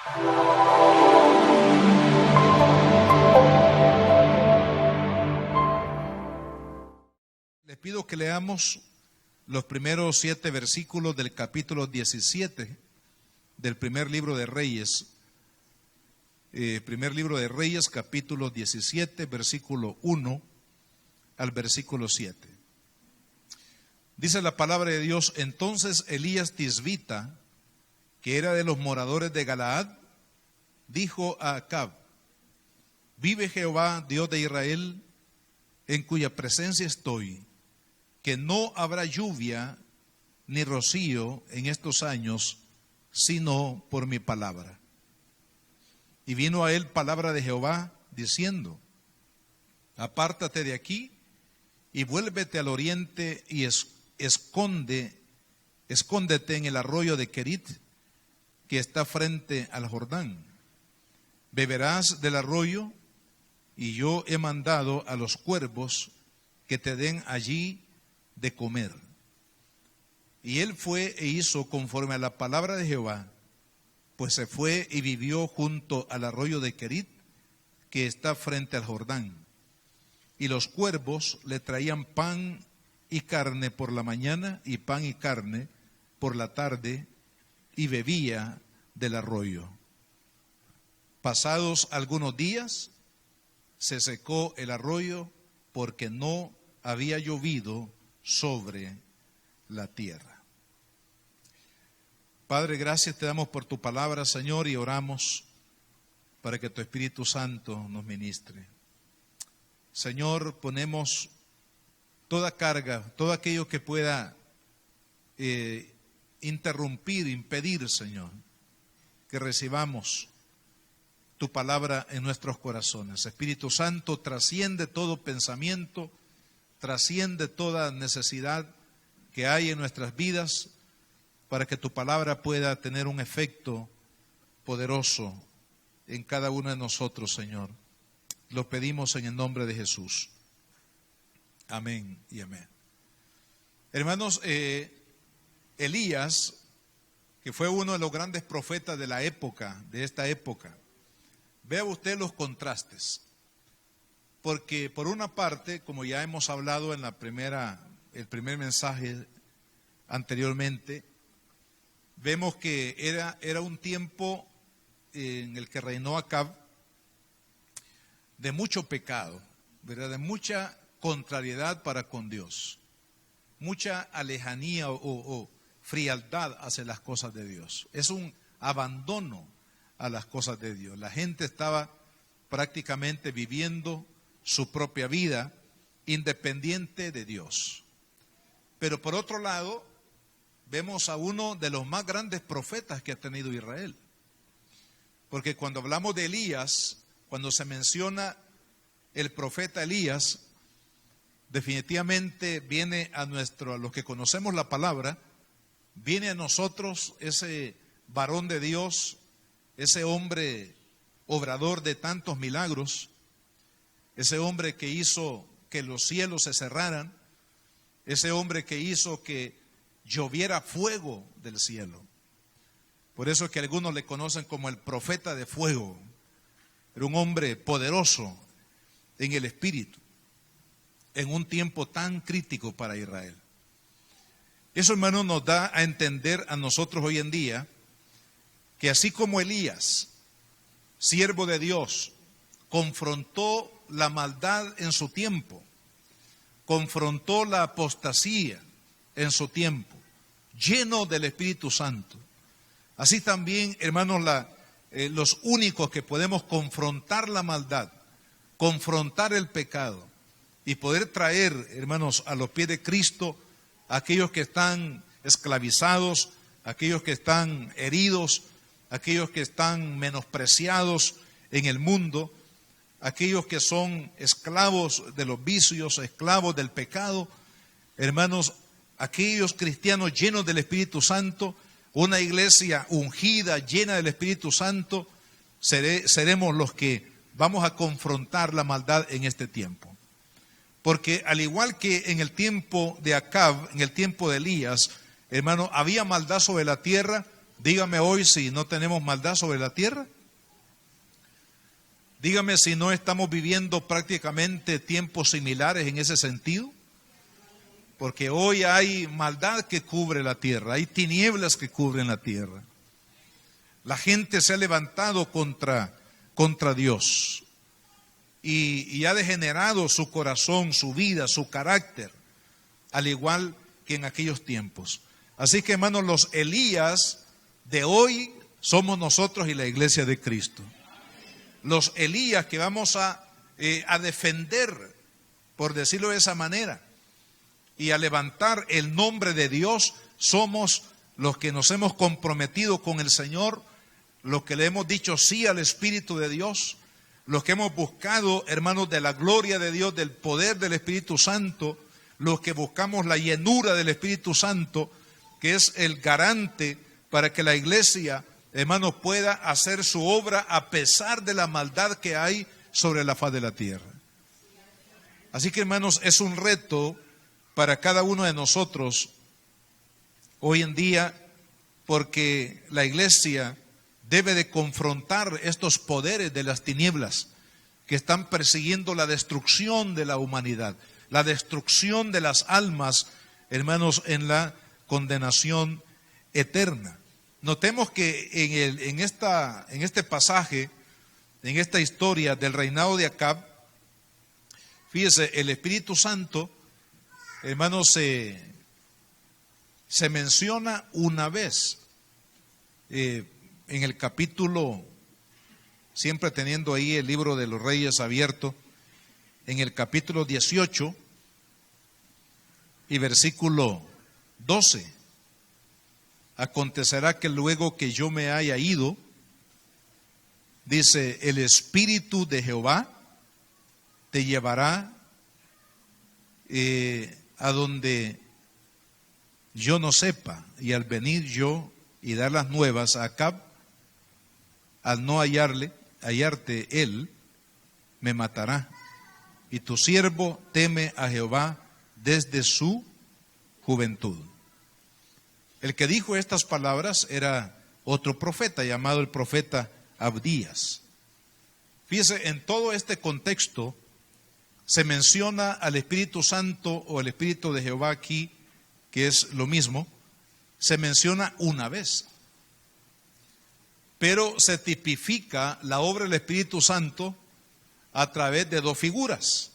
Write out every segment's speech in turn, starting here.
Les pido que leamos los primeros 7 versículos del capítulo 17 del primer libro de Reyes. Primer libro de Reyes, capítulo 17, versículo 1 al versículo 7. Dice la palabra de Dios: entonces Elías Tisbita, que era de los moradores de Galaad, dijo a Acab: vive Jehová, Dios de Israel, en cuya presencia estoy, que no habrá lluvia ni rocío en estos años, sino por mi palabra. Y vino a él palabra de Jehová, diciendo: apártate de aquí y vuélvete al oriente y escóndete en el arroyo de Querit, que está frente al Jordán. Beberás del arroyo, y yo he mandado a los cuervos que te den allí de comer. Y él fue e hizo conforme a la palabra de Jehová, pues se fue y vivió junto al arroyo de Querit, que está frente al Jordán. Y los cuervos le traían pan y carne por la mañana, y pan y carne por la tarde, y bebía del arroyo. Pasados algunos días, se secó el arroyo, porque no había llovido sobre la tierra. Padre, gracias te damos por tu palabra, Señor, y oramos para que tu Espíritu Santo nos ministre. Señor, ponemos toda carga, todo aquello que pueda interrumpir, impedir, Señor, que recibamos tu palabra en nuestros corazones. Espíritu Santo, trasciende todo pensamiento, trasciende toda necesidad que hay en nuestras vidas, para que tu palabra pueda tener un efecto poderoso en cada uno de nosotros, Señor. Lo pedimos en el nombre de Jesús. Amén y amén. Hermanos, Elías, que fue uno de los grandes profetas de la época, de esta época, vea usted los contrastes. Porque por una parte, como ya hemos hablado en el primer mensaje anteriormente, vemos que era un tiempo en el que reinó Acab de mucho pecado, ¿verdad? De mucha contrariedad para con Dios, mucha alejanía o frialdad hacia las cosas de Dios. Es un abandono a las cosas de Dios. La gente estaba prácticamente viviendo su propia vida independiente de Dios. Pero por otro lado, vemos a uno de los más grandes profetas que ha tenido Israel. Porque cuando hablamos de Elías, cuando se menciona el profeta Elías, definitivamente viene a los que conocemos la palabra, viene a nosotros ese varón de Dios, ese hombre obrador de tantos milagros, ese hombre que hizo que los cielos se cerraran, ese hombre que hizo que lloviera fuego del cielo. Por eso es que algunos le conocen como el profeta de fuego. Era un hombre poderoso en el espíritu, en un tiempo tan crítico para Israel. Eso, hermano, nos da a entender a nosotros hoy en día que así como Elías, siervo de Dios, confrontó la maldad en su tiempo, confrontó la apostasía en su tiempo, lleno del Espíritu Santo. Así también, hermanos, los únicos que podemos confrontar la maldad, confrontar el pecado y poder traer, hermanos, a los pies de Cristo a aquellos que están esclavizados, a aquellos que están heridos, a aquellos que están menospreciados en el mundo, aquellos que son esclavos de los vicios, esclavos del pecado, hermanos, aquellos cristianos llenos del Espíritu Santo, una iglesia ungida, llena del Espíritu Santo, seremos los que vamos a confrontar la maldad en este tiempo. Porque al igual que en el tiempo de Acab, en el tiempo de Elías, hermano, había maldad sobre la tierra, Dígame hoy si no tenemos maldad sobre la tierra. Dígame si no estamos viviendo prácticamente tiempos similares en ese sentido. Porque hoy hay maldad que cubre la tierra, hay tinieblas que cubren la tierra. La gente se ha levantado contra Dios y ha degenerado su corazón, su vida, su carácter, al igual que en aquellos tiempos. Así que, hermanos, los Elías de hoy somos nosotros y la iglesia de Cristo. Los Elías que vamos a defender, por decirlo de esa manera, y a levantar el nombre de Dios, somos los que nos hemos comprometido con el Señor, los que le hemos dicho sí al Espíritu de Dios, los que hemos buscado, hermanos, de la gloria de Dios, del poder del Espíritu Santo, los que buscamos la llenura del Espíritu Santo, que es el garante para que la iglesia, hermanos, pueda hacer su obra a pesar de la maldad que hay sobre la faz de la tierra. Así que, hermanos, es un reto para cada uno de nosotros hoy en día, porque la iglesia debe de confrontar estos poderes de las tinieblas que están persiguiendo la destrucción de la humanidad, la destrucción de las almas, hermanos, en la condenación eterna. Notemos que en este pasaje, en esta historia del reinado de Acab, fíjese, el Espíritu Santo, hermanos, se menciona una vez en el capítulo, siempre teniendo ahí el libro de los Reyes abierto, en el capítulo 18 y versículo 12. Acontecerá que luego que yo me haya ido, dice, el Espíritu de Jehová te llevará a donde yo no sepa, y al venir yo y dar las nuevas a Acab, al no hallarte él, me matará. Y tu siervo teme a Jehová desde su juventud. El que dijo estas palabras era otro profeta llamado el profeta Abdías. Fíjese, en todo este contexto se menciona al Espíritu Santo o el Espíritu de Jehová aquí, que es lo mismo, se menciona una vez. Pero se tipifica la obra del Espíritu Santo a través de dos figuras.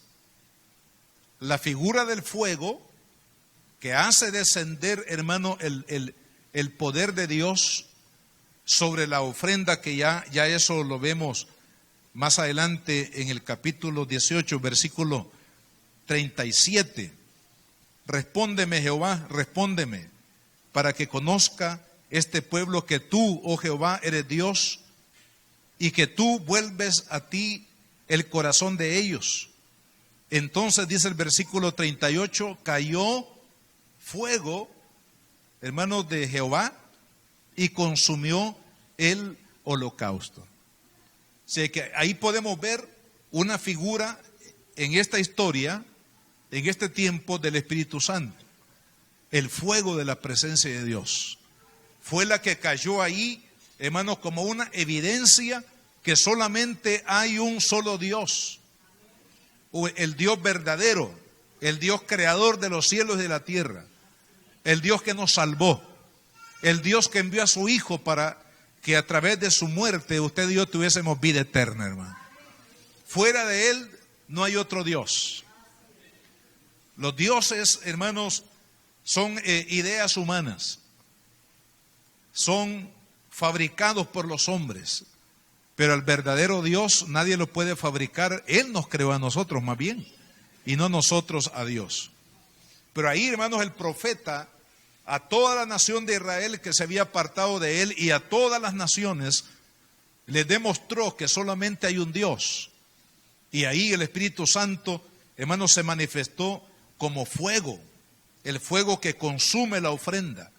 La figura del fuego, que hace descender, hermano, el poder de Dios sobre la ofrenda, que ya eso lo vemos más adelante en el capítulo 18, versículo 37. Respóndeme, Jehová, respóndeme, para que conozca este pueblo que tú, oh Jehová, eres Dios, y que tú vuelves a ti el corazón de ellos. Entonces dice el versículo 38, cayó fuego, hermanos, de Jehová, y consumió el holocausto. O sea que ahí podemos ver una figura en esta historia, en este tiempo, del Espíritu Santo. El fuego de la presencia de Dios fue la que cayó ahí, hermanos, como una evidencia que solamente hay un solo Dios, el Dios verdadero, el Dios creador de los cielos y de la tierra, el Dios que nos salvó, el Dios que envió a su Hijo para que a través de su muerte usted y yo tuviésemos vida eterna, hermano. Fuera de Él no hay otro Dios. Los dioses, hermanos, son ideas humanas, son fabricados por los hombres, pero el verdadero Dios nadie lo puede fabricar. Él nos creó a nosotros más bien, y no nosotros a Dios. Pero ahí, hermanos, el profeta a toda la nación de Israel que se había apartado de él y a todas las naciones les demostró que solamente hay un Dios. Y ahí el Espíritu Santo, hermanos, se manifestó como fuego, el fuego que consume la ofrenda,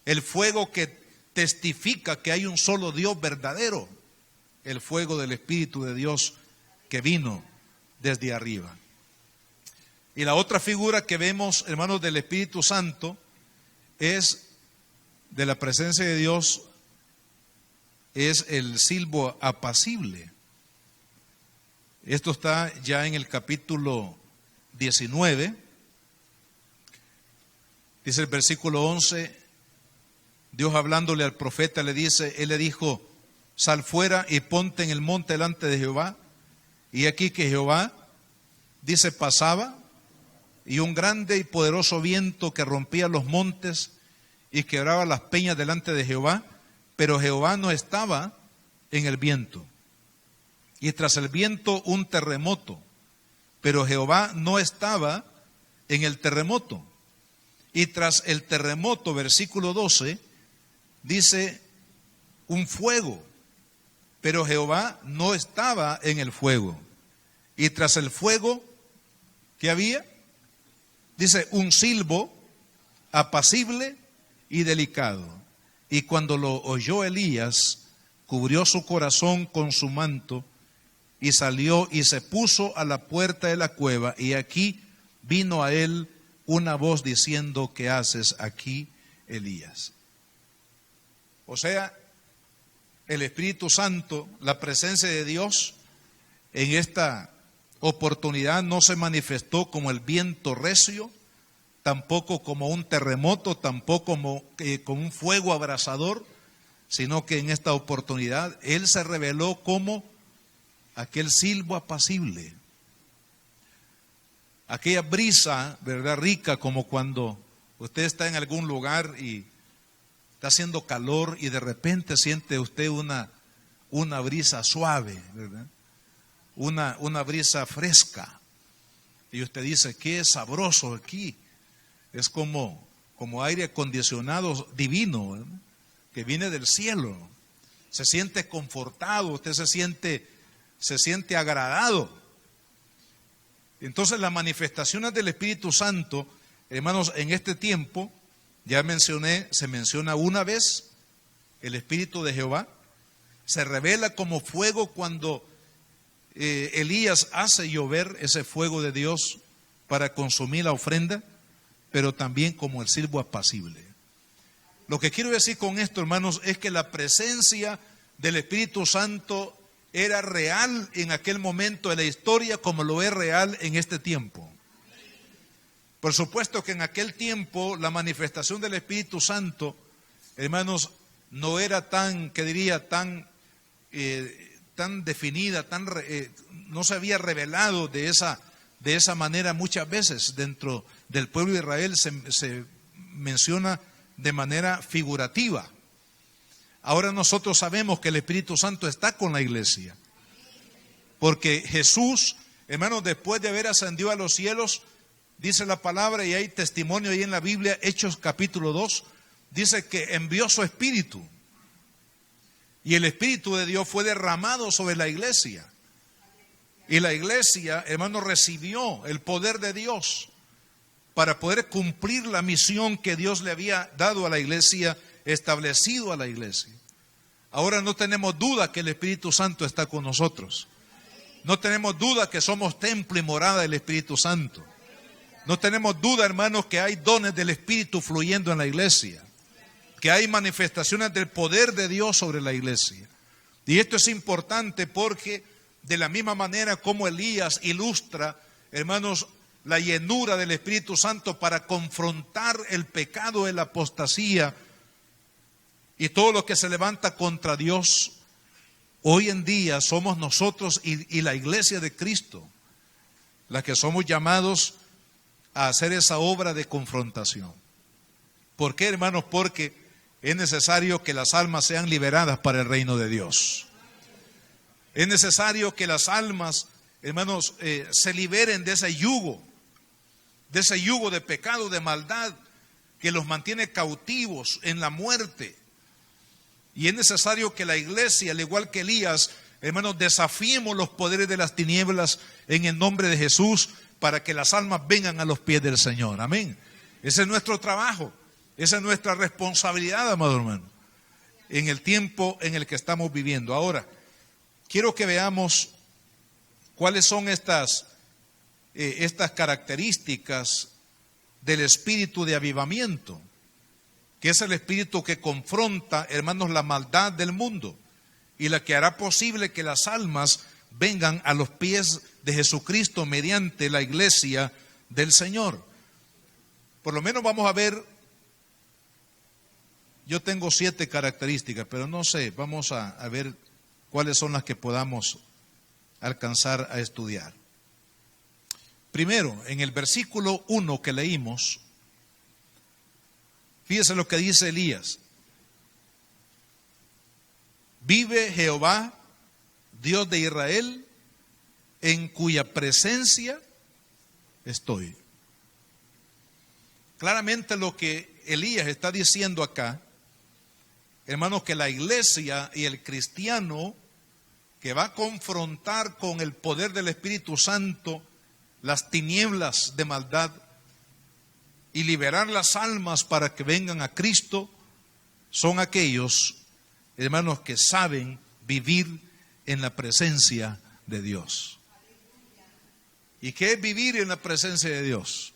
el fuego que testifica que hay un solo Dios verdadero, el fuego del Espíritu de Dios que vino desde arriba. Y la otra figura que vemos, hermanos, del Espíritu Santo es de la presencia de Dios es el silbo apacible. Esto está ya en el capítulo 19. Dice el versículo 11, Dios hablándole al profeta le dice, él le dijo, sal fuera y ponte en el monte delante de Jehová. Y aquí que Jehová, dice, pasaba, y un grande y poderoso viento que rompía los montes y quebraba las peñas delante de Jehová, pero Jehová no estaba en el viento. Y tras el viento un terremoto, pero Jehová no estaba en el terremoto. Y tras el terremoto, versículo 12, dice un fuego, pero Jehová no estaba en el fuego. Y tras el fuego, ¿qué había? Dice un silbo apacible y delicado. Y cuando lo oyó Elías, cubrió su corazón con su manto y salió y se puso a la puerta de la cueva. Y aquí vino a él una voz diciendo, ¿qué haces aquí, Elías? O sea, el Espíritu Santo, la presencia de Dios en esta oportunidad no se manifestó como el viento recio, tampoco como un terremoto, tampoco como un fuego abrasador, sino que en esta oportunidad Él se reveló como aquel silbo apacible, aquella brisa, ¿verdad?, rica, como cuando usted está en algún lugar y está haciendo calor y de repente siente usted una brisa suave, ¿verdad? Una brisa fresca. Y usted dice, qué sabroso aquí. Es como aire acondicionado divino, ¿verdad?, que viene del cielo. Se siente confortado, usted se siente agradado. Entonces las manifestaciones del Espíritu Santo, hermanos, en este tiempo, ya mencioné, se menciona una vez el Espíritu de Jehová, se revela como fuego cuando Elías hace llover ese fuego de Dios para consumir la ofrenda, pero también como el silbo apacible. Lo que quiero decir con esto, hermanos, es que la presencia del Espíritu Santo era real en aquel momento de la historia como lo es real en este tiempo. Por supuesto que en aquel tiempo la manifestación del Espíritu Santo, hermanos, no era tan definida, no se había revelado de esa manera muchas veces. Dentro del pueblo de Israel se menciona de manera figurativa. Ahora nosotros sabemos que el Espíritu Santo está con la iglesia, porque Jesús, hermanos, después de haber ascendido a los cielos, dice la palabra, y hay testimonio ahí en la Biblia, Hechos capítulo 2, dice que envió su Espíritu. Y el Espíritu de Dios fue derramado sobre la iglesia. Y la iglesia, hermanos, recibió el poder de Dios para poder cumplir la misión que Dios le había dado a la iglesia, establecido a la iglesia. Ahora no tenemos duda que el Espíritu Santo está con nosotros. No tenemos duda que somos templo y morada del Espíritu Santo. No tenemos duda, hermanos, que hay dones del Espíritu fluyendo en la iglesia, que hay manifestaciones del poder de Dios sobre la iglesia. Y esto es importante porque de la misma manera como Elías ilustra, hermanos, la llenura del Espíritu Santo para confrontar el pecado de la apostasía y todo lo que se levanta contra Dios, hoy en día somos nosotros y la iglesia de Cristo las que somos llamados a hacer esa obra de confrontación. ¿Por qué, hermanos? Porque es necesario que las almas sean liberadas para el reino de Dios. Es necesario que las almas, hermanos, se liberen de ese yugo de pecado, de maldad, que los mantiene cautivos en la muerte. Y es necesario que la iglesia, al igual que Elías, hermanos, desafiemos los poderes de las tinieblas en el nombre de Jesús para que las almas vengan a los pies del Señor. Amén. Ese es nuestro trabajo, esa es nuestra responsabilidad, amado hermano, en el tiempo en el que estamos viviendo. Ahora, quiero que veamos cuáles son estas características del espíritu de avivamiento, que es el espíritu que confronta, hermanos, la maldad del mundo. y la que hará posible que las almas vengan a los pies de Jesucristo mediante la iglesia del Señor. Por lo menos vamos a ver, yo tengo 7 características, pero no sé, vamos a ver cuáles son las que podamos alcanzar a estudiar. Primero, en el versículo 1 que leímos, fíjese lo que dice Elías. Vive Jehová, Dios de Israel, en cuya presencia estoy. Claramente lo que Elías está diciendo acá, hermanos, que la iglesia y el cristiano que va a confrontar con el poder del Espíritu Santo las tinieblas de maldad y liberar las almas para que vengan a Cristo, son aquellos, hermanos, que saben vivir en la presencia de Dios. ¿Y qué es vivir en la presencia de Dios?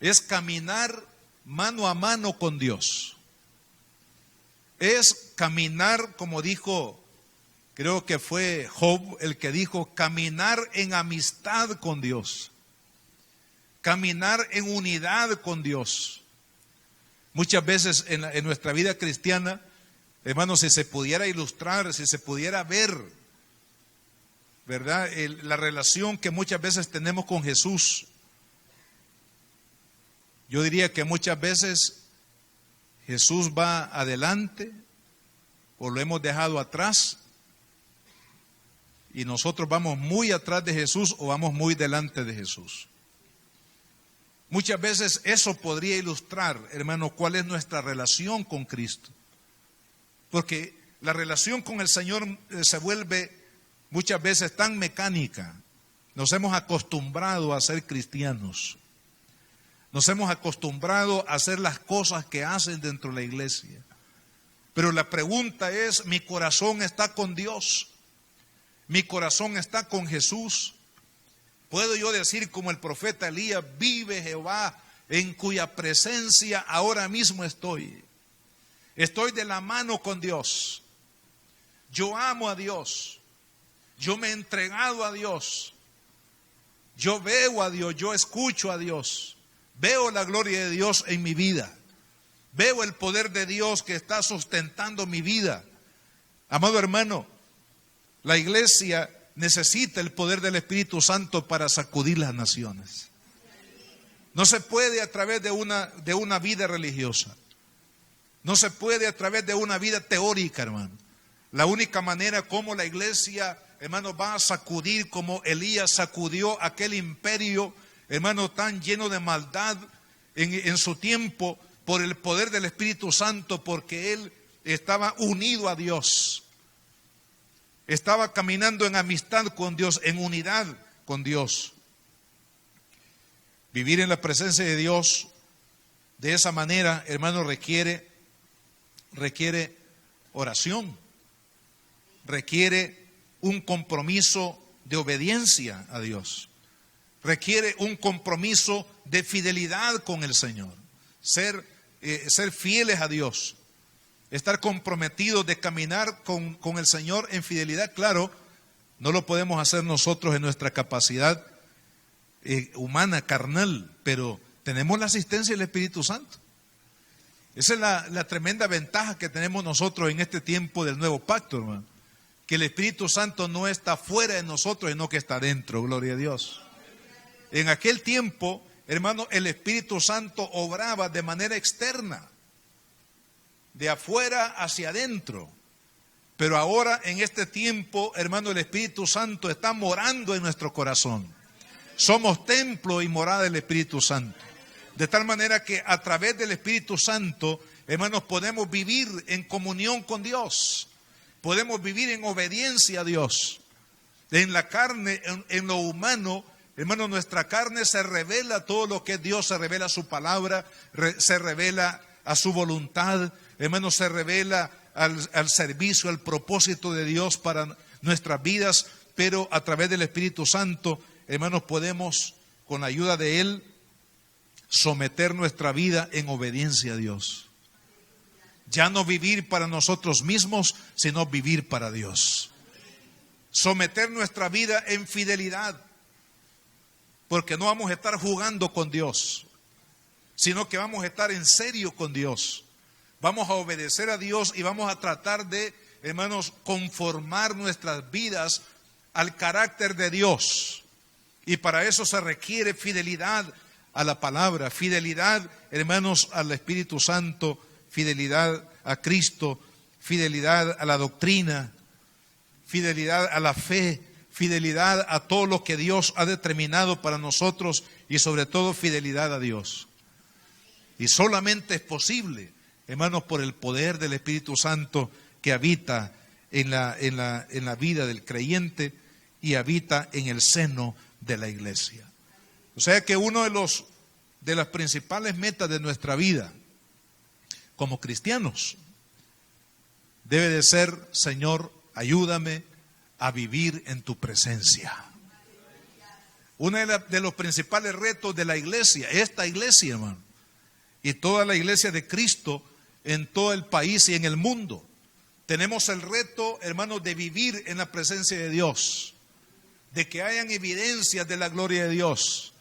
Es caminar mano a mano con Dios. Es caminar, como dijo, creo que fue Job el que dijo, caminar en amistad con Dios. Caminar en unidad con Dios. Muchas veces en nuestra vida cristiana, hermanos, si se pudiera ilustrar, si se pudiera ver, ¿verdad? La relación que muchas veces tenemos con Jesús. Yo diría que muchas veces Jesús va adelante o lo hemos dejado atrás y nosotros vamos muy atrás de Jesús o vamos muy delante de Jesús. Muchas veces eso podría ilustrar, hermano, cuál es nuestra relación con Cristo. Porque la relación con el Señor se vuelve muchas veces tan mecánica. Nos hemos acostumbrado a ser cristianos. Nos hemos acostumbrado a hacer las cosas que hacen dentro de la iglesia. Pero la pregunta es, ¿mi corazón está con Dios? ¿Mi corazón está con Jesús? ¿Puedo yo decir como el profeta Elías, vive Jehová, en cuya presencia ahora mismo estoy? Estoy de la mano con Dios. Yo amo a Dios. Yo me he entregado a Dios. Yo veo a Dios, yo escucho a Dios. Veo la gloria de Dios en mi vida. Veo el poder de Dios que está sustentando mi vida. Amado hermano, la iglesia necesita el poder del Espíritu Santo para sacudir las naciones. No se puede a través de una vida religiosa. No se puede a través de una vida teórica, hermano. La única manera como la iglesia, hermano, va a sacudir como Elías sacudió aquel imperio, hermano, tan lleno de maldad en su tiempo por el poder del Espíritu Santo, porque él estaba unido a Dios. Estaba caminando en amistad con Dios, en unidad con Dios. Vivir en la presencia de Dios de esa manera, hermano, requiere oración, requiere un compromiso de obediencia a Dios, requiere un compromiso de fidelidad con el Señor, ser fieles a Dios. Estar comprometidos de caminar con el Señor en fidelidad. Claro, no lo podemos hacer nosotros en nuestra capacidad humana, carnal, pero tenemos la asistencia del Espíritu Santo. Esa es la tremenda ventaja que tenemos nosotros en este tiempo del nuevo pacto, hermano. Que el Espíritu Santo no está fuera de nosotros, sino que está dentro, gloria a Dios. En aquel tiempo, hermano, el Espíritu Santo obraba de manera externa, de afuera hacia adentro. Pero ahora en este tiempo, hermano, el Espíritu Santo está morando en nuestro corazón. Somos templo y morada del Espíritu Santo. De tal manera que a través del Espíritu Santo, hermanos, podemos vivir en comunión con Dios. Podemos vivir en obediencia a Dios. En la carne, en lo humano, hermano, nuestra carne se revela todo lo que es Dios, se revela su palabra, se revela a su voluntad. Hermano, se revela al servicio, al propósito de Dios para nuestras vidas, pero a través del Espíritu Santo, hermanos, podemos, con la ayuda de Él, someter nuestra vida en obediencia a Dios. Ya no vivir para nosotros mismos, sino vivir para Dios. Someter nuestra vida en fidelidad, porque no vamos a estar jugando con Dios, sino que vamos a estar en serio con Dios. Vamos a obedecer a Dios y vamos a tratar de, hermanos, conformar nuestras vidas al carácter de Dios. Y para eso se requiere fidelidad a la palabra, fidelidad, hermanos, al Espíritu Santo, fidelidad a Cristo, fidelidad a la doctrina, fidelidad a la fe, fidelidad a todo lo que Dios ha determinado para nosotros y sobre todo fidelidad a Dios. Y solamente es posible, hermanos, por el poder del Espíritu Santo que habita en la vida del creyente y habita en el seno de la iglesia. O sea que uno de las principales metas de nuestra vida como cristianos debe de ser: Señor, ayúdame a vivir en tu presencia. Uno de los principales retos de la iglesia, esta iglesia, hermano, y toda la iglesia de Cristo en todo el país y en el mundo, tenemos el reto, hermanos, de vivir en la presencia de Dios, de que hayan evidencias de la gloria de Dios.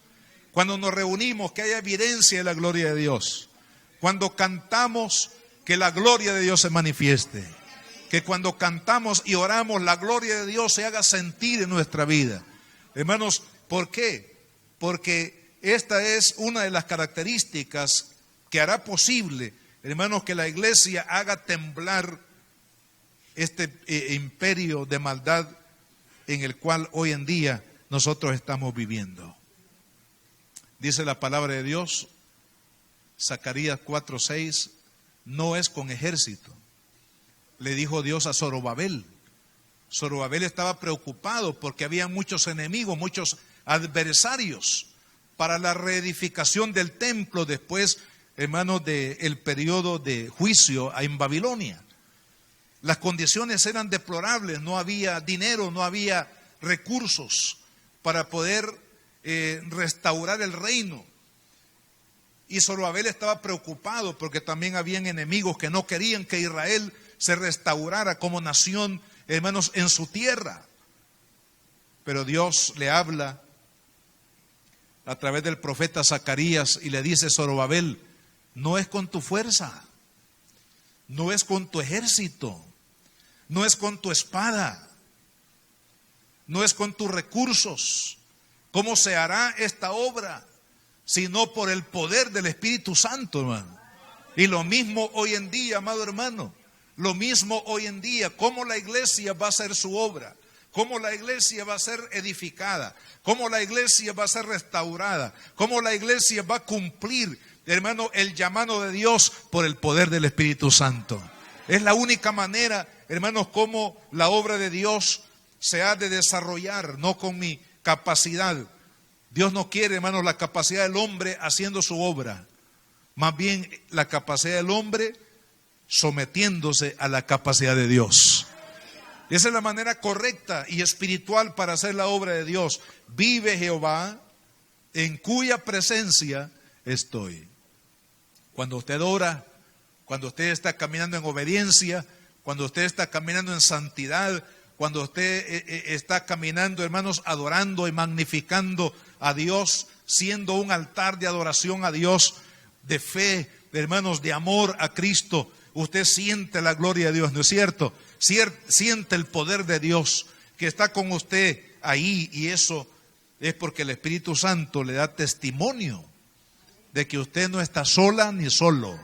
Cuando nos reunimos, que haya evidencia de la gloria de Dios. Cuando cantamos, que la gloria de Dios se manifieste. Que cuando cantamos y oramos, la gloria de Dios se haga sentir en nuestra vida. Hermanos, ¿por qué? Porque esta es una de las características que hará posible, hermanos, que la iglesia haga temblar este imperio de maldad en el cual hoy en día nosotros estamos viviendo. Dice la palabra de Dios, Zacarías 4:6, no es con ejército. Le dijo Dios a Zorobabel. Zorobabel estaba preocupado porque había muchos enemigos, muchos adversarios para la reedificación del templo después, hermanos, del periodo de juicio en Babilonia. Las condiciones eran deplorables, no había dinero, no había recursos para poder restaurar el reino. Y Zorobabel estaba preocupado porque también habían enemigos que no querían que Israel se restaurara como nación, hermanos, en su tierra. Pero Dios le habla a través del profeta Zacarías y le dice: Zorobabel, no es con tu fuerza, no es con tu ejército, no es con tu espada, no es con tus recursos. ¿Cómo se hará esta obra? Sino por el poder del Espíritu Santo, hermano. Y lo mismo hoy en día, amado hermano, lo mismo hoy en día. ¿Cómo la iglesia va a hacer su obra? ¿Cómo la iglesia va a ser edificada? ¿Cómo la iglesia va a ser restaurada? ¿Cómo la iglesia va a cumplir, hermano, el llamado de Dios? Por el poder del Espíritu Santo. Es la única manera, hermanos, como la obra de Dios se ha de desarrollar, no con mi capacidad. Dios no quiere, hermanos, la capacidad del hombre haciendo su obra. Más bien la capacidad del hombre sometiéndose a la capacidad de Dios. Esa es la manera correcta y espiritual para hacer la obra de Dios. Vive Jehová, en cuya presencia estoy. Cuando usted ora, cuando usted está caminando en obediencia, cuando usted está caminando en santidad, cuando usted está caminando, hermanos, adorando y magnificando a Dios, siendo un altar de adoración a Dios, de fe, hermanos, de amor a Cristo, usted siente la gloria de Dios, ¿no es cierto? Siente el poder de Dios que está con usted ahí, y eso es porque el Espíritu Santo le da testimonio de que usted no está sola ni solo,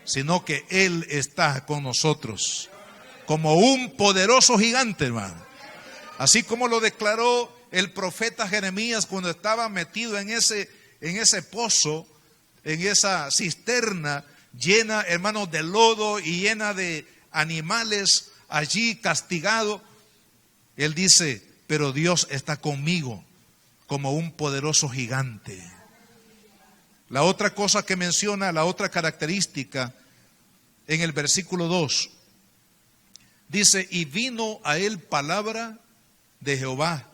sino que Él está con nosotros como un poderoso gigante, hermano. Así como lo declaró el profeta Jeremías cuando estaba metido en ese pozo, en esa cisterna llena, hermanos, de lodo y llena de animales allí castigado. Él dice: pero Dios está conmigo como un poderoso gigante. La otra cosa que menciona, la otra característica, en el versículo 2, dice: y vino a él palabra de Jehová,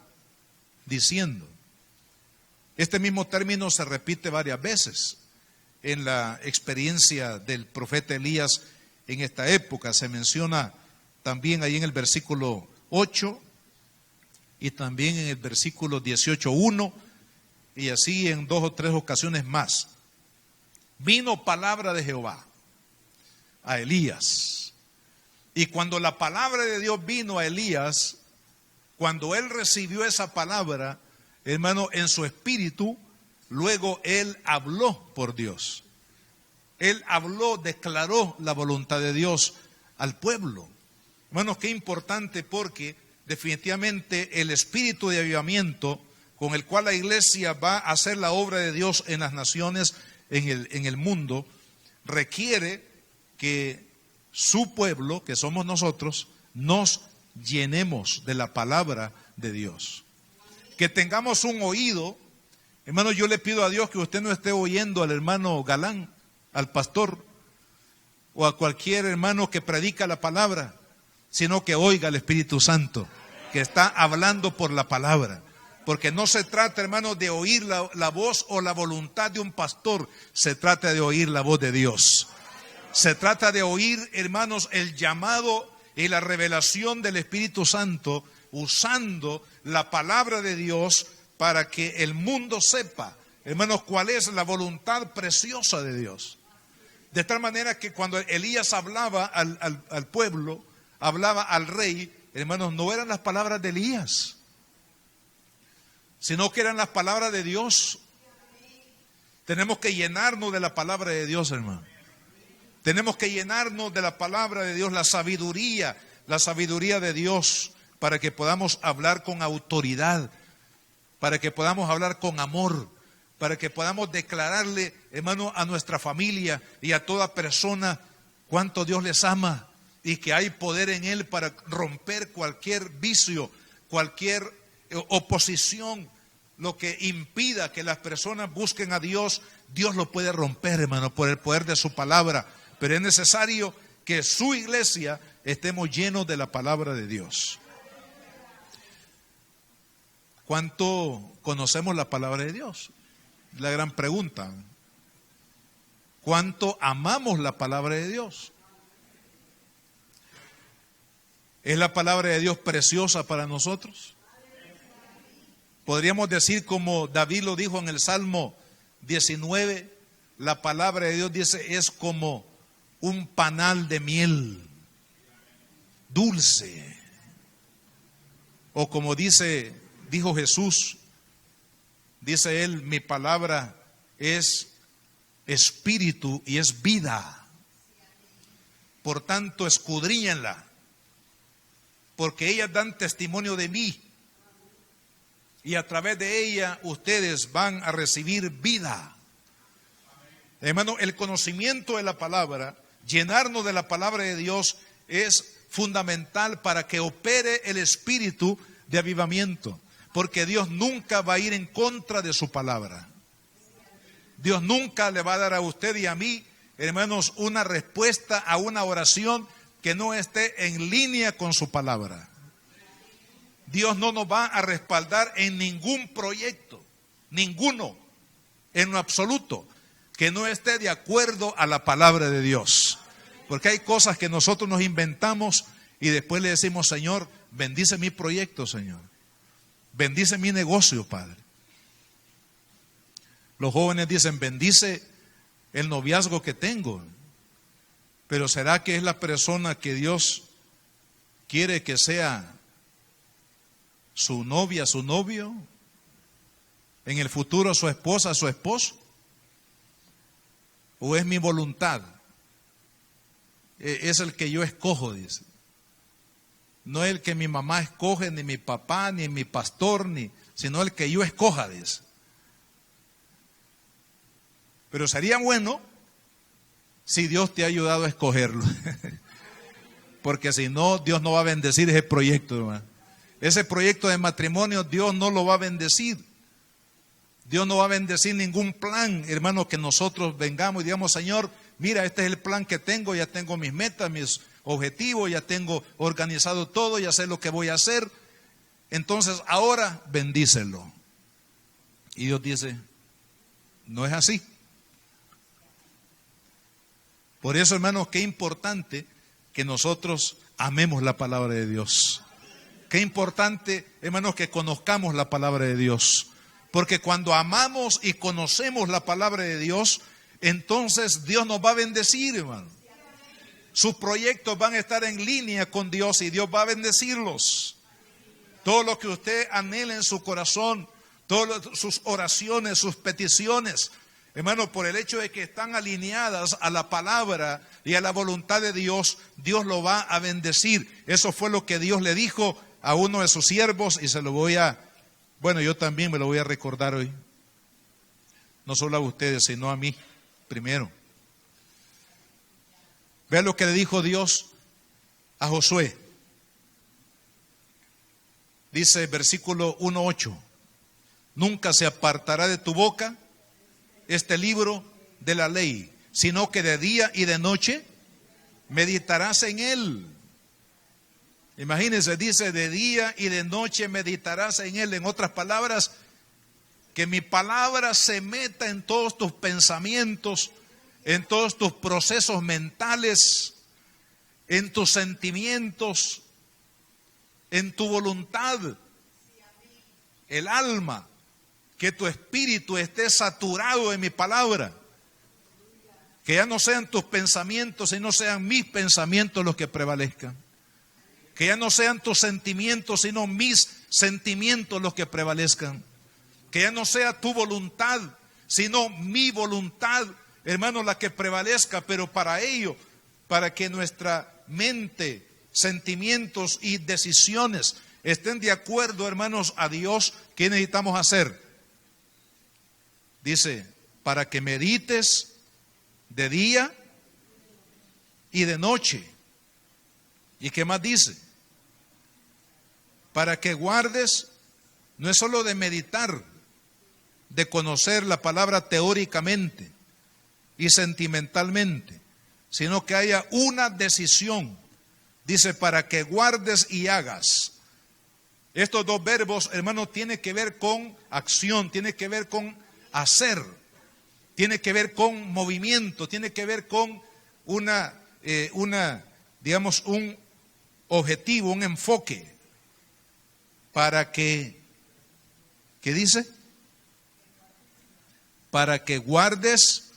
diciendo. Este mismo término se repite varias veces en la experiencia del profeta Elías en esta época. Se menciona también ahí en el versículo 8 y también en el versículo 18:1 y así en 2 o 3 ocasiones más. Vino palabra de Jehová a Elías. Y cuando la palabra de Dios vino a Elías, cuando él recibió esa palabra, hermano, en su espíritu, luego él habló por Dios. Él habló, declaró la voluntad de Dios al pueblo. Hermanos, qué importante, porque definitivamente el espíritu de avivamiento con el cual la iglesia va a hacer la obra de Dios en las naciones, en el mundo, requiere que su pueblo, que somos nosotros, nos llenemos de la palabra de Dios. Que tengamos un oído. Hermano, yo le pido a Dios que usted no esté oyendo al hermano Galán, al pastor, o a cualquier hermano que predica la palabra, sino que oiga al Espíritu Santo, que está hablando por la palabra. Porque no se trata, hermano, de oír la voz o la voluntad de un pastor, se trata de oír la voz de Dios. Se trata de oír, hermanos, el llamado y la revelación del Espíritu Santo, usando la palabra de Dios para que el mundo sepa, hermanos, cuál es la voluntad preciosa de Dios. De tal manera que cuando Elías hablaba al pueblo, hablaba al rey, hermanos, no eran las palabras de Elías, sino que eran las palabras de Dios. Tenemos que llenarnos de la palabra de Dios, hermano. Tenemos que llenarnos de la palabra de Dios, la sabiduría de Dios, para que podamos hablar con autoridad, para que podamos hablar con amor, para que podamos declararle, hermano, a nuestra familia y a toda persona cuánto Dios les ama y que hay poder en Él para romper cualquier vicio, cualquier oposición, lo que impida que las personas busquen a Dios. Dios lo puede romper, hermano, por el poder de su palabra. Pero es necesario que su iglesia estemos llenos de la palabra de Dios. ¿Cuánto conocemos la palabra de Dios? La gran pregunta. ¿Cuánto amamos la palabra de Dios? ¿Es la palabra de Dios preciosa para nosotros? Podríamos decir, como David lo dijo en el Salmo 19, la palabra de Dios, dice, es como un panal de miel dulce. O como dijo Jesús, dice él, mi palabra es espíritu y es vida. Por tanto, escudriñenla, porque ellas dan testimonio de mí. Y a través de ella ustedes van a recibir vida. Hermano, el conocimiento de la palabra, llenarnos de la palabra de Dios, es fundamental para que opere el espíritu de avivamiento. Porque Dios nunca va a ir en contra de su palabra. Dios nunca le va a dar a usted y a mí, hermanos, una respuesta a una oración que no esté en línea con su palabra. Dios no nos va a respaldar en ningún proyecto, ninguno, en lo absoluto, que no esté de acuerdo a la palabra de Dios. Porque hay cosas que nosotros nos inventamos y después le decimos, Señor, bendice mi proyecto, Señor. Bendice mi negocio, Padre. Los jóvenes dicen, bendice el noviazgo que tengo. Pero ¿será que es la persona que Dios quiere que sea su novia, su novio? En el futuro su esposa, su esposo. ¿O es mi voluntad? Es el que yo escojo, dice. No el que mi mamá escoge, ni mi papá, ni mi pastor, sino el que yo escoja, dice. Pero sería bueno si Dios te ha ayudado a escogerlo. Porque si no, Dios no va a bendecir ese proyecto, hermano. Ese proyecto de matrimonio, Dios no lo va a bendecir. Dios no va a bendecir ningún plan, hermano, que nosotros vengamos y digamos, Señor, mira, este es el plan que tengo, ya tengo mis metas, mis objetivos, ya tengo organizado todo, ya sé lo que voy a hacer. Entonces, ahora bendícelo. Y Dios dice, no es así. Por eso, hermanos, qué importante que nosotros amemos la palabra de Dios. Qué importante, hermanos, que conozcamos la palabra de Dios. Porque cuando amamos y conocemos la palabra de Dios, entonces Dios nos va a bendecir, hermano. Sus proyectos van a estar en línea con Dios y Dios va a bendecirlos. Todo lo que usted anhela en su corazón, todas sus oraciones, sus peticiones, hermano, por el hecho de que están alineadas a la palabra y a la voluntad de Dios, Dios lo va a bendecir. Eso fue lo que Dios le dijo a uno de sus siervos y yo también me lo voy a recordar hoy. No solo a ustedes, sino a mí primero. Vean lo que le dijo Dios a Josué. Dice versículo 1:8. Nunca se apartará de tu boca este libro de la ley, sino que de día y de noche meditarás en él. Imagínense, dice de día y de noche meditarás en él. En otras palabras, que mi palabra se meta en todos tus pensamientos, en todos tus procesos mentales, en tus sentimientos, en tu voluntad, el alma, que tu espíritu esté saturado de mi palabra, que ya no sean tus pensamientos, sino sean mis pensamientos los que prevalezcan, que ya no sean tus sentimientos, sino mis sentimientos los que prevalezcan, que ya no sea tu voluntad, sino mi voluntad, hermano, la que prevalezca. Pero para ello, para que nuestra mente, sentimientos y decisiones estén de acuerdo, hermanos, a Dios, ¿qué necesitamos hacer? Dice, para que medites de día y de noche. ¿Y qué más dice? Para que guardes, no es solo de meditar, de conocer la palabra teóricamente y sentimentalmente, sino que haya una decisión. Dice, para que guardes y hagas. Estos dos verbos, hermanos, tienen que ver con acción, tiene que ver con hacer, tiene que ver con movimiento, tiene que ver con un objetivo, un enfoque, para que, ¿qué dice? Para que guardes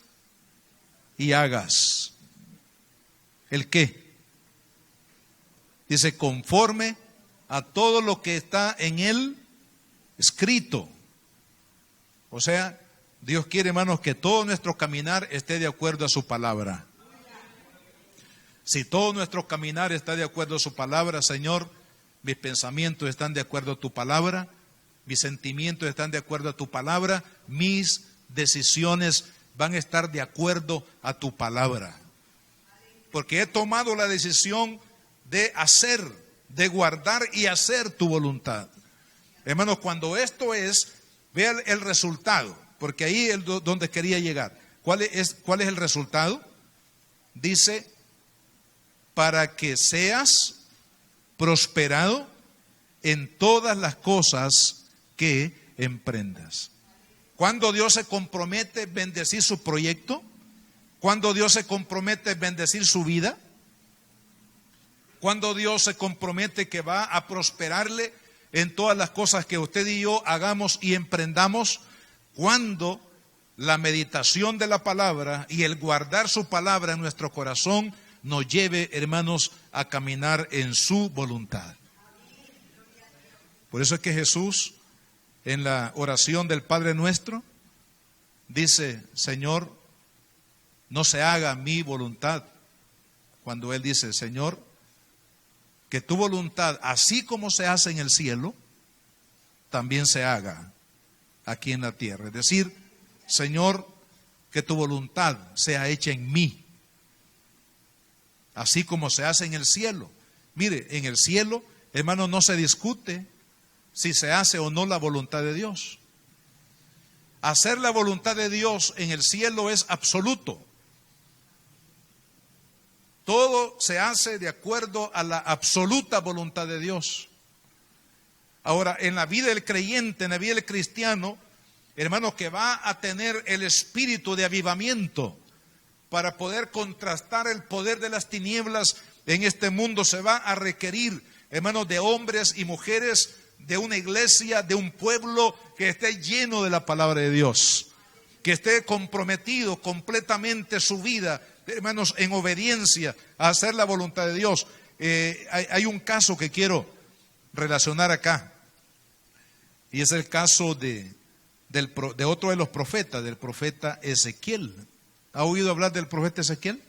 y hagas. ¿El qué? Dice, conforme a todo lo que está en él escrito. O sea, Dios quiere, hermanos, que todo nuestro caminar esté de acuerdo a su palabra. Si todo nuestro caminar está de acuerdo a su palabra, Señor, mis pensamientos están de acuerdo a tu palabra, mis sentimientos están de acuerdo a tu palabra, mis decisiones van a estar de acuerdo a tu palabra. Porque he tomado la decisión de hacer, de guardar y hacer tu voluntad. Hermanos, cuando esto es, vea el resultado, porque ahí es donde quería llegar. ¿Cuál es el resultado? Dice, para que seas prosperado en todas las cosas que emprendas. Cuando Dios se compromete a bendecir su proyecto, cuando Dios se compromete a bendecir su vida, cuando Dios se compromete que va a prosperarle en todas las cosas que usted y yo hagamos y emprendamos, cuando la meditación de la palabra y el guardar su palabra en nuestro corazón nos lleve, hermanos, a caminar en su voluntad. Por eso es que Jesús, en la oración del Padre Nuestro, dice, Señor, no se haga mi voluntad. Cuando Él dice, Señor, que tu voluntad, así como se hace en el cielo, también se haga aquí en la tierra. Es decir, Señor, que tu voluntad sea hecha en mí, así como se hace en el cielo. Mire, en el cielo, hermano, no se discute si se hace o no la voluntad de Dios. Hacer la voluntad de Dios en el cielo es absoluto. Todo se hace de acuerdo a la absoluta voluntad de Dios. Ahora, en la vida del creyente, en la vida del cristiano, hermano, que va a tener el espíritu de avivamiento, para poder contrastar el poder de las tinieblas en este mundo, se va a requerir, hermanos, de hombres y mujeres, de una iglesia, de un pueblo que esté lleno de la palabra de Dios, que esté comprometido completamente su vida, hermanos, en obediencia a hacer la voluntad de Dios. Hay un caso que quiero relacionar acá, y es el caso de otro de los profetas, del profeta Ezequiel. ¿Ha oído hablar del profeta Ezequiel?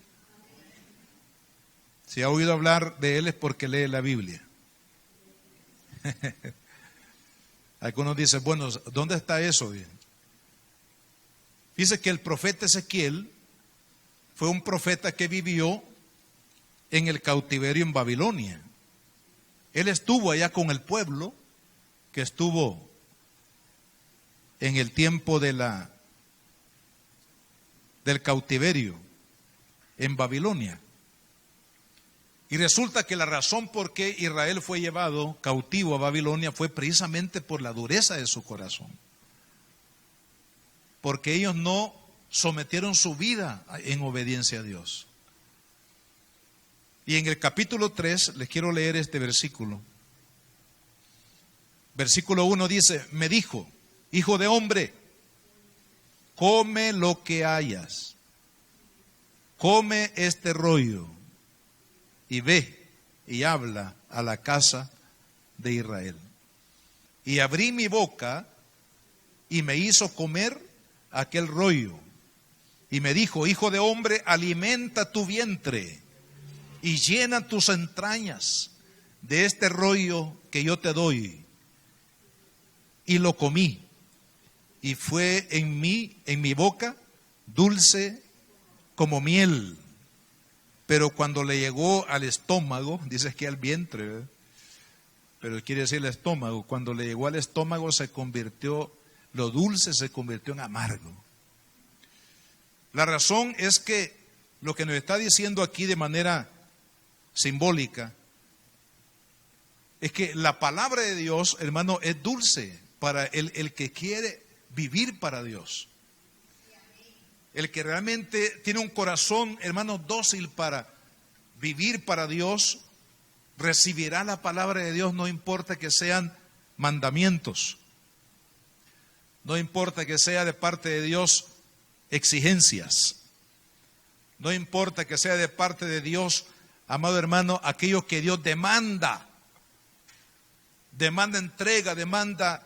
Si ha oído hablar de él es porque lee la Biblia. Algunos dicen, bueno, ¿dónde está eso? Dice que el profeta Ezequiel fue un profeta que vivió en el cautiverio en Babilonia. Él estuvo allá con el pueblo que estuvo en el tiempo del cautiverio en Babilonia. Y resulta que la razón por qué Israel fue llevado cautivo a Babilonia fue precisamente por la dureza de su corazón. Porque ellos no sometieron su vida en obediencia a Dios. Y en el capítulo 3 les quiero leer este versículo. Versículo 1 dice, me dijo, hijo de hombre, come lo que hayas, come este rollo y ve y habla a la casa de Israel. Y abrí mi boca y me hizo comer aquel rollo. Y me dijo, hijo de hombre, alimenta tu vientre y llena tus entrañas de este rollo que yo te doy. Y lo comí. Y fue en mi boca, dulce como miel. Pero cuando le llegó al estómago, dice que al vientre, ¿verdad? Pero quiere decir el estómago, cuando le llegó al estómago lo dulce se convirtió en amargo. La razón es que lo que nos está diciendo aquí de manera simbólica es que la palabra de Dios, hermano, es dulce para el que quiere vivir para Dios. El que realmente tiene un corazón, hermano, dócil para vivir para Dios, recibirá la palabra de Dios, no importa que sean mandamientos, no importa que sea de parte de Dios exigencias, no importa que sea de parte de Dios, amado hermano, aquello que Dios demanda entrega, demanda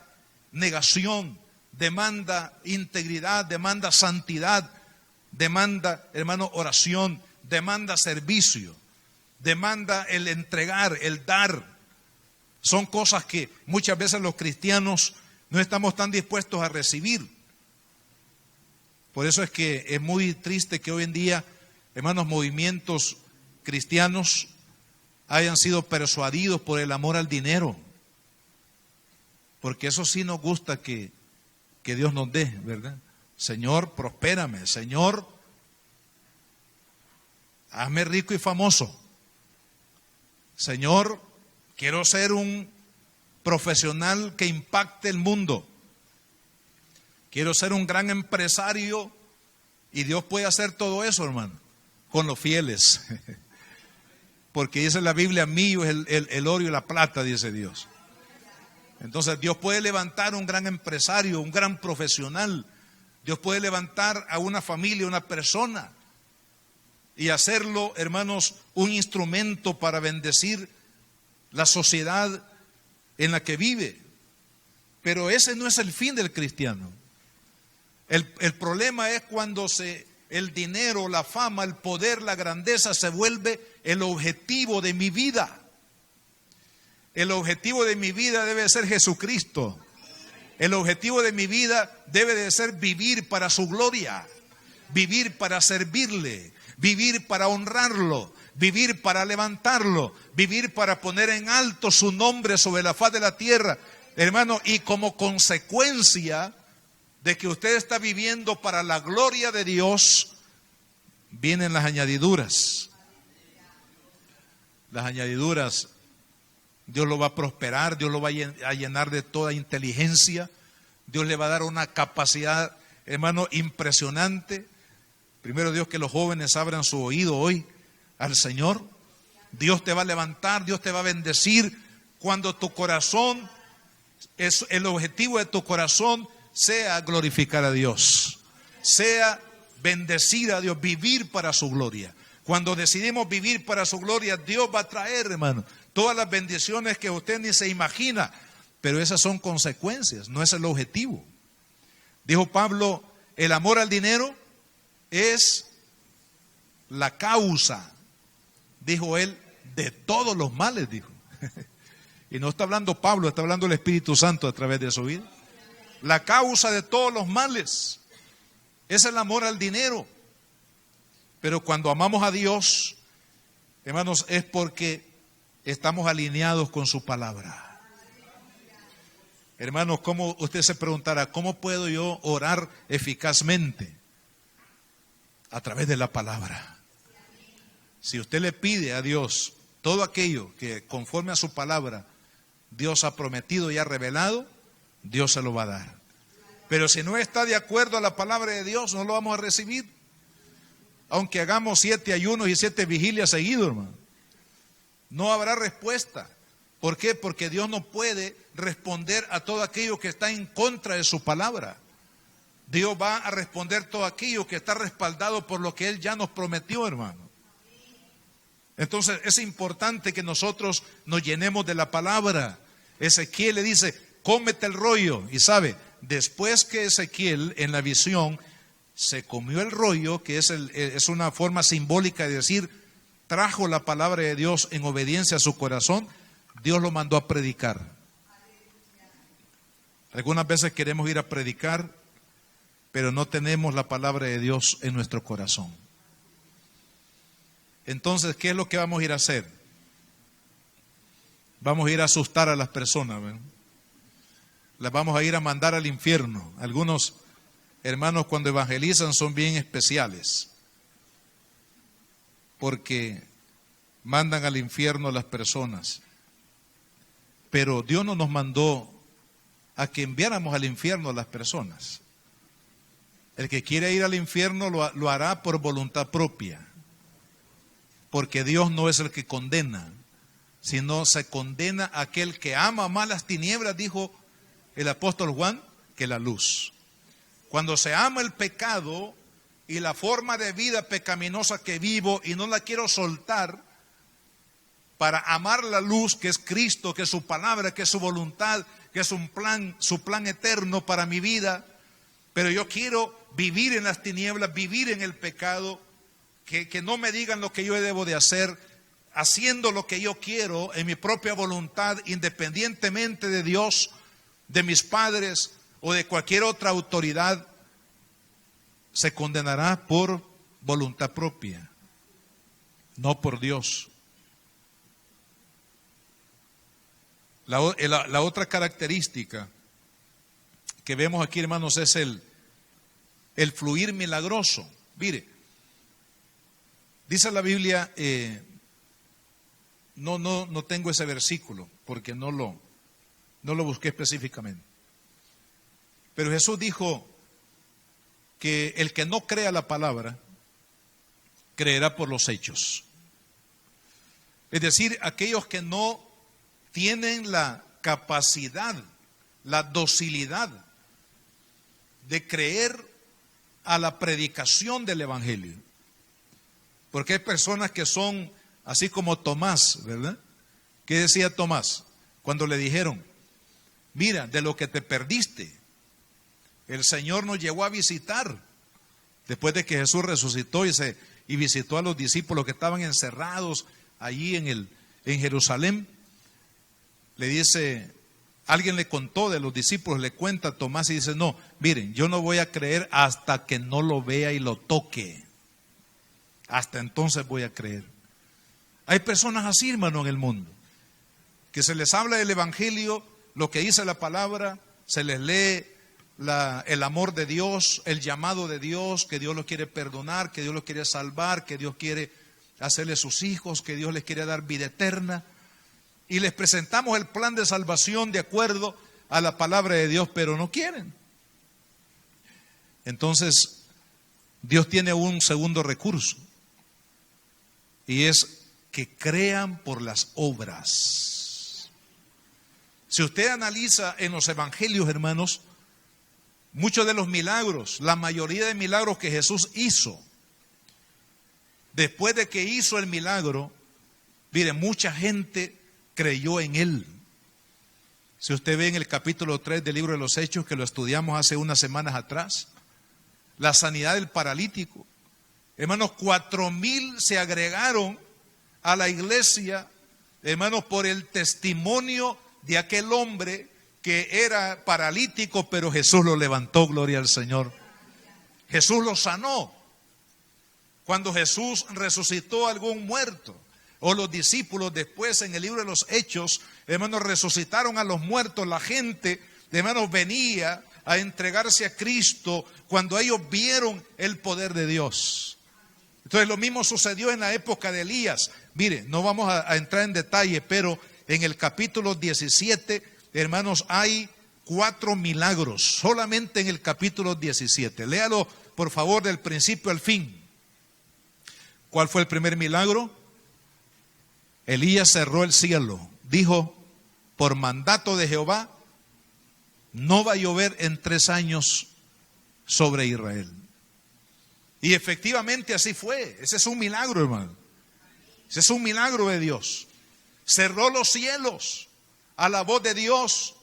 negación, demanda integridad, demanda santidad, demanda, hermano, oración, demanda servicio, demanda el entregar, el dar. Son cosas que muchas veces los cristianos no estamos tan dispuestos a recibir. Por eso es que es muy triste que hoy en día, hermanos, movimientos cristianos hayan sido persuadidos por el amor al dinero. Porque eso sí nos gusta que Dios nos dé, ¿verdad? Señor, prospérame. Señor, hazme rico y famoso. Señor, quiero ser un profesional que impacte el mundo. Quiero ser un gran empresario. Y Dios puede hacer todo eso, hermano, con los fieles. Porque dice la Biblia, mío es el oro y la plata, dice Dios. Entonces Dios puede levantar un gran empresario, un gran profesional. Dios puede levantar a una familia, una persona, y hacerlo, hermanos, un instrumento para bendecir la sociedad en la que vive. Pero ese no es el fin del cristiano. El problema es cuando el dinero, la fama, el poder, la grandeza se vuelve el objetivo de mi vida. El objetivo de mi vida debe ser Jesucristo. El objetivo de mi vida debe de ser vivir para su gloria, vivir para servirle, vivir para honrarlo, vivir para levantarlo, vivir para poner en alto su nombre sobre la faz de la tierra. Hermano, y como consecuencia de que usted está viviendo para la gloria de Dios, vienen las añadiduras. Las añadiduras, Dios lo va a prosperar, Dios lo va a llenar de toda inteligencia, Dios le va a dar una capacidad, hermano, impresionante Primero Dios, que los jóvenes abran su oído hoy al Señor. Dios te va a levantar, Dios te va a bendecir cuando tu corazón, el objetivo de tu corazón sea glorificar a Dios, sea bendecir a Dios, vivir para su gloria. Cuando decidimos vivir para su gloria, Dios va a traer, hermano, todas las bendiciones que usted ni se imagina, pero esas son consecuencias, no es el objetivo. Dijo Pablo, el amor al dinero es la causa, dijo él, de todos los males, dijo. Y no está hablando Pablo, está hablando el Espíritu Santo a través de su vida. La causa de todos los males es el amor al dinero. Pero cuando amamos a Dios, hermanos, es porque estamos alineados con su palabra. Hermanos, ¿cómo usted se preguntará, cómo puedo yo orar eficazmente? A través de la palabra. Si usted le pide a Dios todo aquello que conforme a su palabra Dios ha prometido y ha revelado, Dios se lo va a dar. Pero si no está de acuerdo a la palabra de Dios, no lo vamos a recibir. Aunque hagamos 7 ayunos y 7 vigilias seguidos, hermano, no habrá respuesta. ¿Por qué? Porque Dios no puede responder a todo aquello que está en contra de su palabra. Dios va a responder todo aquello que está respaldado por lo que Él ya nos prometió, hermano. Entonces es importante que nosotros nos llenemos de la palabra. Ezequiel le dice, cómete el rollo. Y sabe, después que Ezequiel en la visión se comió el rollo, que es una forma simbólica de decir, trajo la palabra de Dios en obediencia a su corazón, Dios lo mandó a predicar. Algunas veces queremos ir a predicar, pero no tenemos la palabra de Dios en nuestro corazón. Entonces, ¿qué es lo que vamos a ir a hacer? Vamos a ir a asustar a las personas, ¿ven? Las vamos a ir a mandar al infierno. Algunos hermanos cuando evangelizan son bien especiales, porque mandan al infierno a las personas. Pero Dios no nos mandó a que enviáramos al infierno a las personas. El que quiere ir al infierno lo hará por voluntad propia. Porque Dios no es el que condena, sino se condena a aquel que ama más las tinieblas, dijo el apóstol Juan, que la luz. Cuando se ama el pecado y la forma de vida pecaminosa que vivo y no la quiero soltar para amar la luz que es Cristo, que es su palabra, que es su voluntad, que es su plan eterno para mi vida, pero yo quiero vivir en las tinieblas, vivir en el pecado, que no me digan lo que yo debo de hacer, haciendo lo que yo quiero en mi propia voluntad, independientemente de Dios, de mis padres o de cualquier otra autoridad, se condenará por voluntad propia, no por Dios. La otra característica que vemos aquí, hermanos, es el fluir milagroso. Mire, dice la Biblia, no tengo ese versículo porque no lo busqué específicamente. Pero Jesús dijo que el que no crea la palabra, creerá por los hechos. Es decir, aquellos que no tienen la capacidad, la docilidad de creer a la predicación del Evangelio. Porque hay personas que son así como Tomás, ¿verdad? ¿Qué decía Tomás cuando le dijeron, mira, de lo que te perdiste, el Señor nos llegó a visitar después de que Jesús resucitó y visitó a los discípulos que estaban encerrados allí en Jerusalén? Le dice, alguien le contó de los discípulos, le cuenta a Tomás y dice, no, miren, yo no voy a creer hasta que no lo vea y lo toque. Hasta entonces voy a creer. Hay personas así, hermano, en el mundo, que se les habla del Evangelio, lo que dice la palabra, se les lee el amor de Dios, el llamado de Dios, que Dios los quiere perdonar, que Dios los quiere salvar, que Dios quiere hacerles sus hijos, que Dios les quiere dar vida eterna. Y les presentamos el plan de salvación de acuerdo a la palabra de Dios, pero no quieren. Entonces, Dios tiene un segundo recurso, y es que crean por las obras. Si usted analiza en los evangelios, hermanos, muchos de los milagros, la mayoría de milagros que Jesús hizo, después de que hizo el milagro, mire, mucha gente creyó en él. Si usted ve en el capítulo 3 del libro de los Hechos, que lo estudiamos hace unas semanas atrás, la sanidad del paralítico, hermanos, 4,000 se agregaron a la iglesia, hermanos, por el testimonio de aquel hombre que era paralítico, pero Jesús lo levantó, gloria al Señor. Jesús lo sanó. Cuando Jesús resucitó a algún muerto, o los discípulos después en el libro de los Hechos, hermanos, resucitaron a los muertos, la gente, hermanos, venía a entregarse a Cristo cuando ellos vieron el poder de Dios. Entonces lo mismo sucedió en la época de Elías. Mire, no vamos a entrar en detalle, pero en el capítulo 17, hermanos, hay 4 milagros, solamente en el capítulo 17. Léalo, por favor, del principio al fin. ¿Cuál fue el primer milagro? Elías cerró el cielo, dijo, por mandato de Jehová, no va a llover en 3 años sobre Israel. Y efectivamente así fue. Ese es un milagro, hermano. Ese es un milagro de Dios. Cerró los cielos a la voz de Dios.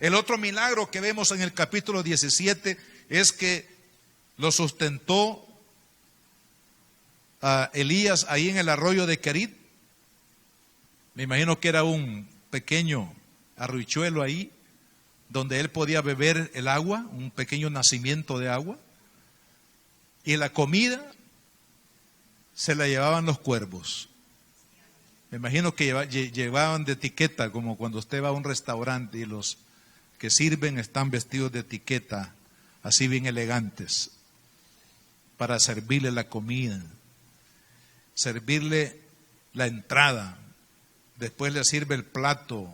El otro milagro que vemos en el capítulo 17 es que lo sustentó a Elías ahí en el arroyo de Querit. Me imagino que era un pequeño arroyuelo ahí, donde él podía beber el agua, un pequeño nacimiento de agua. Y la comida se la llevaban los cuervos. Me imagino que llevaban de etiqueta, como cuando usted va a un restaurante y los que sirven están vestidos de etiqueta, así bien elegantes, para servirle la comida, servirle la entrada. Después le sirve el plato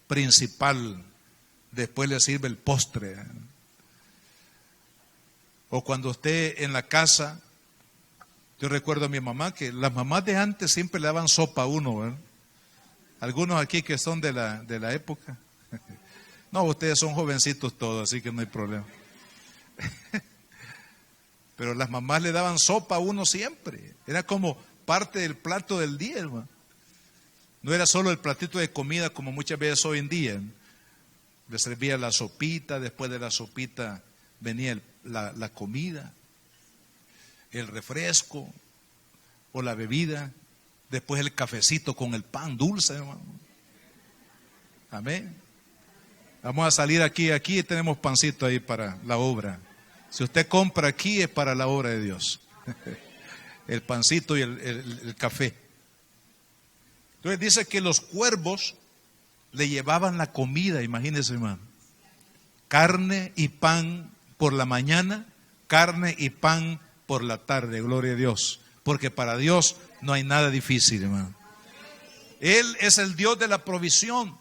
principal, después le sirve el postre. O cuando usted en la casa, yo recuerdo a mi mamá, que las mamás de antes siempre le daban sopa a uno, ¿verdad? Algunos aquí que son de la época. No, ustedes son jovencitos todos, así que no hay problema. Pero las mamás le daban sopa a uno siempre. Era como parte del plato del día, hermano. No era solo el platito de comida como muchas veces hoy en día. Le servía la sopita, después de la sopita venía la comida, el refresco o la bebida, después el cafecito con el pan dulce, hermano. Amén. Vamos a salir aquí tenemos pancito ahí para la obra. Si usted compra aquí es para la obra de Dios. El pancito y el café. Entonces dice que los cuervos le llevaban la comida, imagínese, hermano. Carne y pan por la mañana, carne y pan por la tarde, gloria a Dios. Porque para Dios no hay nada difícil, hermano. Él es el Dios de la provisión.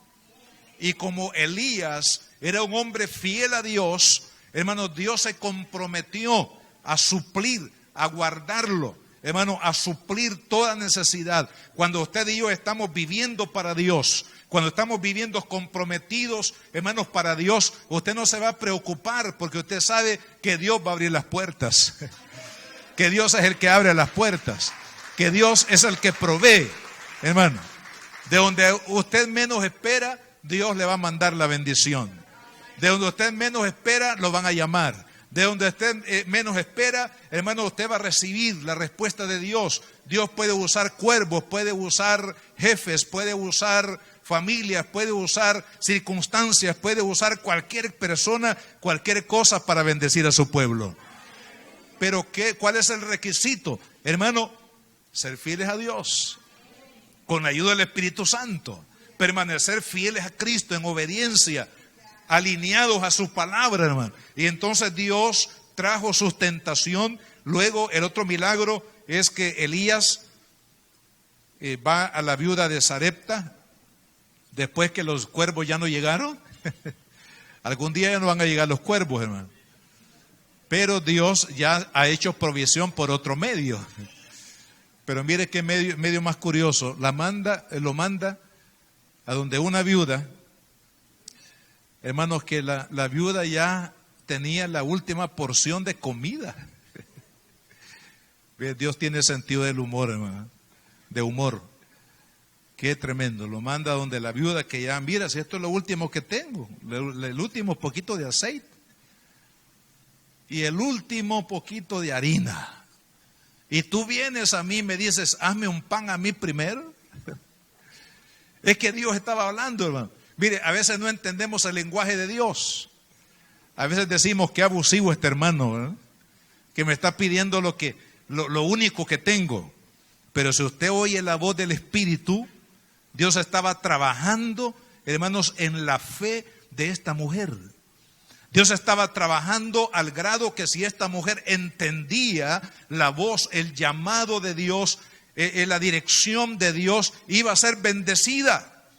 Y como Elías era un hombre fiel a Dios, hermano, Dios se comprometió a suplir, a guardarlo, hermano, a suplir toda necesidad. Cuando usted y yo estamos viviendo para Dios, cuando estamos viviendo comprometidos, hermanos, para Dios, usted no se va a preocupar porque usted sabe que Dios va a abrir las puertas. Que Dios es el que abre las puertas. Que Dios es el que provee, hermano. De donde usted menos espera, Dios le va a mandar la bendición. De donde usted menos espera, lo van a llamar. De donde usted menos espera, hermano, usted va a recibir la respuesta de Dios. Dios puede usar cuervos, puede usar jefes, puede usar familias, puede usar circunstancias, puede usar cualquier persona, cualquier cosa para bendecir a su pueblo. Pero ¿cuál es el requisito? Hermano, ser fieles a Dios, con la ayuda del Espíritu Santo, permanecer fieles a Cristo en obediencia, alineados a su palabra, hermano. Y entonces Dios trajo sustentación. Luego el otro milagro es que Elías va a la viuda de Sarepta, después que los cuervos ya no llegaron. Algún día ya no van a llegar los cuervos, hermano. Pero Dios ya ha hecho provisión por otro medio. Pero mire qué medio más curioso. Lo manda a donde una viuda, hermanos, que la viuda ya tenía la última porción de comida. Dios tiene sentido del humor, hermano, de humor. Qué tremendo. Lo manda a donde la viuda, que ya, mira, si esto es lo último que tengo, el último poquito de aceite y el último poquito de harina. Y tú vienes a mí y me dices, hazme un pan a mí primero. Es que Dios estaba hablando, hermano. Mire, a veces no entendemos el lenguaje de Dios. A veces decimos, qué abusivo este hermano, ¿verdad? Que me está pidiendo lo único que tengo. Pero si usted oye la voz del Espíritu, Dios estaba trabajando, hermanos, en la fe de esta mujer. Dios estaba trabajando al grado que si esta mujer entendía la voz, el llamado de Dios, la dirección de Dios, iba a ser bendecida.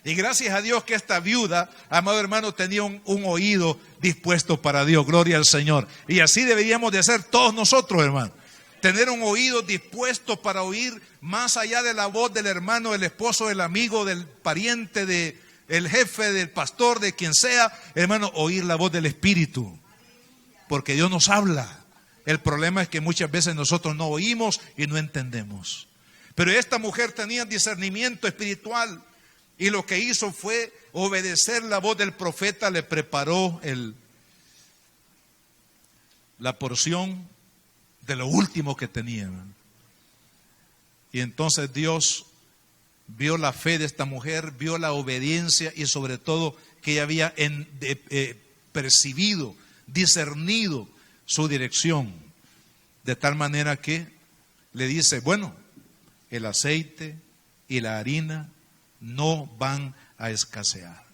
Y gracias a Dios que esta viuda, amado hermano, tenía un oído dispuesto para Dios. Gloria al Señor. Y así deberíamos de ser todos nosotros, hermano. Tener un oído dispuesto para oír más allá de la voz del hermano, del esposo, del amigo, del pariente, del jefe, del pastor, de quien sea, hermano, oír la voz del Espíritu. Porque Dios nos habla. El problema es que muchas veces nosotros no oímos y no entendemos. Pero esta mujer tenía discernimiento espiritual y lo que hizo fue obedecer la voz del profeta, le preparó la porción de lo último que tenía. Y entonces Dios vio la fe de esta mujer, vio la obediencia y sobre todo que ella había percibido, discernido su dirección. De tal manera que le dice, bueno, el aceite y la harina no van a escasear.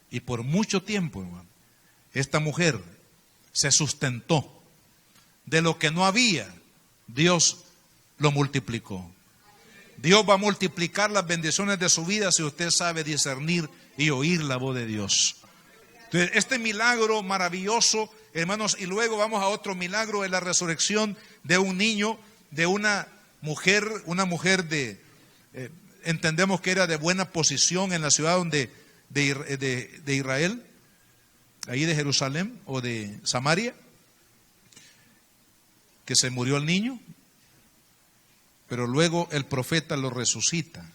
Y por mucho tiempo, hermano, esta mujer se sustentó. De lo que no había, Dios lo multiplicó. Dios va a multiplicar las bendiciones de su vida si usted sabe discernir y oír la voz de Dios. Entonces, este milagro maravilloso, hermanos, y luego vamos a otro milagro de la resurrección de un niño, de una mujer entendemos que era de buena posición en la ciudad de Israel, ahí de Jerusalén o de Samaria, que se murió el niño, pero luego el profeta lo resucita.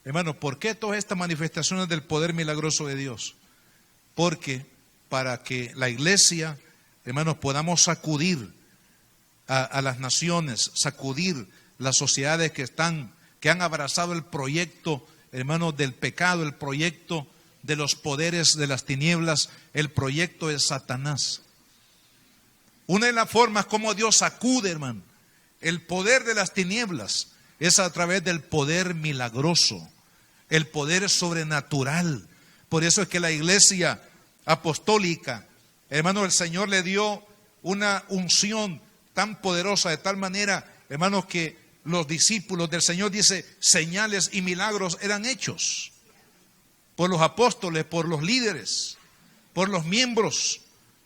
Hermano, ¿por qué todas estas manifestaciones del poder milagroso de Dios? Porque para que la iglesia, hermanos, podamos sacudir a las naciones, sacudir las sociedades que han abrazado el proyecto, hermanos, del pecado, el proyecto de los poderes de las tinieblas, el proyecto de Satanás. Una de las formas como Dios sacude, hermano, el poder de las tinieblas es a través del poder milagroso, el poder sobrenatural. Por eso es que la iglesia apostólica, hermano, el Señor le dio una unción tan poderosa de tal manera, hermanos, que los discípulos del Señor, dice, señales y milagros eran hechos por los apóstoles, por los líderes, por los miembros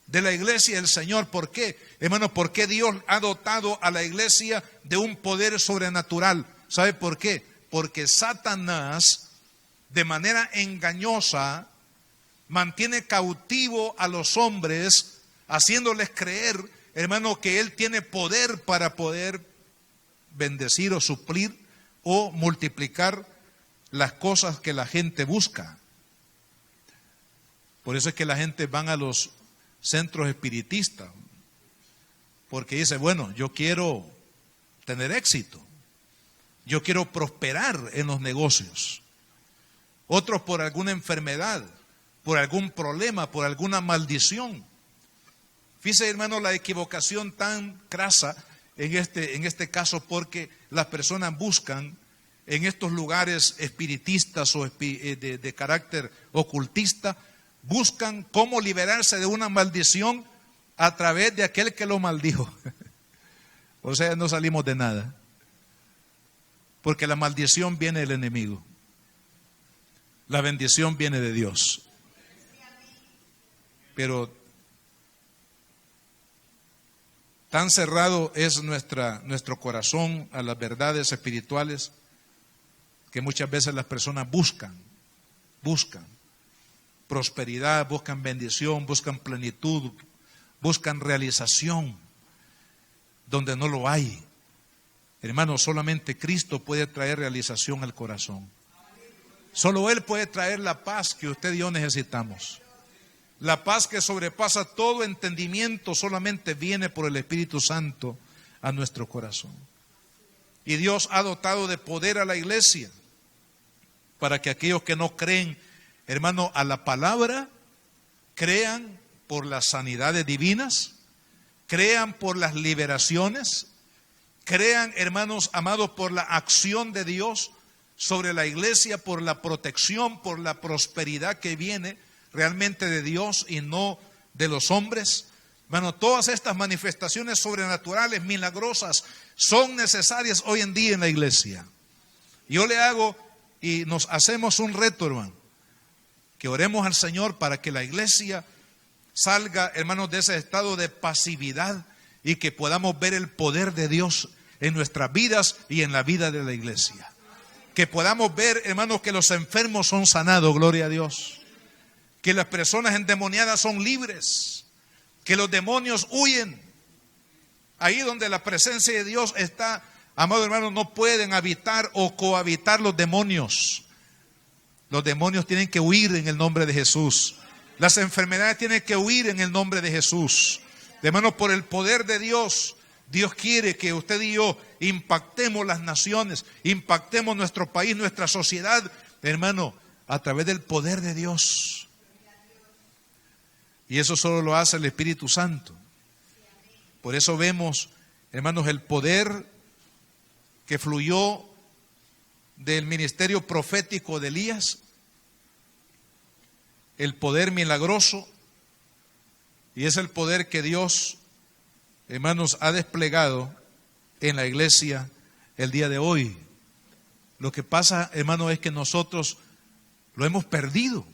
de la iglesia del Señor. ¿Por qué? Hermanos, porque Dios ha dotado a la iglesia de un poder sobrenatural. ¿Sabe por qué? Porque Satanás, de manera engañosa, mantiene cautivo a los hombres, haciéndoles creer, hermano, que Él tiene poder para poder bendecir o suplir o multiplicar las cosas que la gente busca. Por eso es que la gente van a los centros espiritistas, porque dice, bueno, yo quiero tener éxito, yo quiero prosperar en los negocios. Otros por alguna enfermedad, por algún problema, por alguna maldición. Fíjese, hermano, la equivocación tan crasa en este caso, porque las personas buscan en estos lugares espiritistas o de carácter ocultista, buscan cómo liberarse de una maldición a través de aquel que lo maldijo. O sea, no salimos de nada, porque la maldición viene del enemigo, la bendición viene de Dios. Pero Tan cerrado es nuestro corazón a las verdades espirituales que muchas veces las personas buscan prosperidad, buscan bendición, buscan plenitud, buscan realización donde no lo hay. Hermano, solamente Cristo puede traer realización al corazón. Solo Él puede traer la paz que usted y yo necesitamos. La paz que sobrepasa todo entendimiento solamente viene por el Espíritu Santo a nuestro corazón. Y Dios ha dotado de poder a la iglesia para que aquellos que no creen, hermano, a la palabra, crean por las sanidades divinas, crean por las liberaciones, crean, hermanos amados, por la acción de Dios sobre la iglesia, por la protección, por la prosperidad que viene realmente de Dios y no de los hombres. Bueno, todas estas manifestaciones sobrenaturales, milagrosas, son necesarias hoy en día en la iglesia. Yo le hago y nos hacemos un reto, hermano, que oremos al Señor para que la iglesia salga, hermanos, de ese estado de pasividad y que podamos ver el poder de Dios en nuestras vidas y en la vida de la iglesia. Que podamos ver, hermanos, que los enfermos son sanados, gloria a Dios. Que las personas endemoniadas son libres, que los demonios huyen. Ahí donde la presencia de Dios está, amados hermanos, no pueden habitar o cohabitar los demonios. Los demonios tienen que huir en el nombre de Jesús. Las enfermedades tienen que huir en el nombre de Jesús. Hermanos, por el poder de Dios, Dios quiere que usted y yo impactemos las naciones, impactemos nuestro país, nuestra sociedad, hermano, a través del poder de Dios. Y eso solo lo hace el Espíritu Santo. Por eso vemos, hermanos, el poder que fluyó del ministerio profético de Elías, el poder milagroso, y es el poder que Dios, hermanos, ha desplegado en la iglesia el día de hoy. Lo que pasa, hermanos, es que nosotros lo hemos perdido.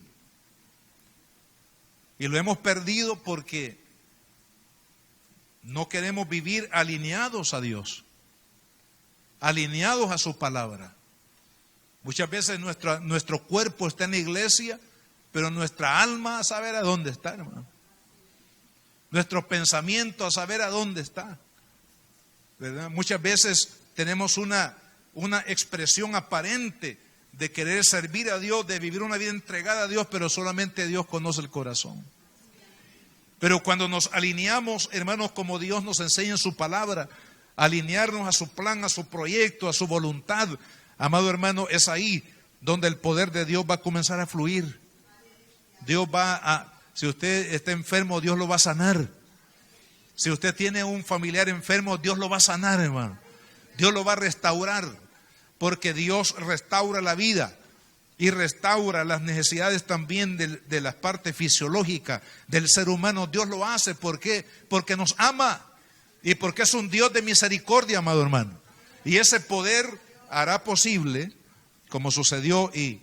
Y lo hemos perdido porque no queremos vivir alineados a Dios, alineados a su palabra. Muchas veces nuestro cuerpo está en la iglesia, pero nuestra alma a saber a dónde está, hermano. Nuestro pensamiento a saber a dónde está, ¿verdad? Muchas veces tenemos una expresión aparente de querer servir a Dios, de vivir una vida entregada a Dios, pero solamente Dios conoce el corazón. Pero cuando nos alineamos, hermanos, como Dios nos enseña en su palabra, alinearnos a su plan, a su proyecto, a su voluntad, amado hermano, es ahí donde el poder de Dios va a comenzar a fluir. Dios si usted está enfermo, Dios lo va a sanar. Si usted tiene un familiar enfermo, Dios lo va a sanar, hermano. Dios lo va a restaurar. Porque Dios restaura la vida y restaura las necesidades también de la parte fisiológica del ser humano. Dios lo hace, ¿por qué? Porque nos ama y porque es un Dios de misericordia, amado hermano. Y ese poder hará posible, como sucedió, y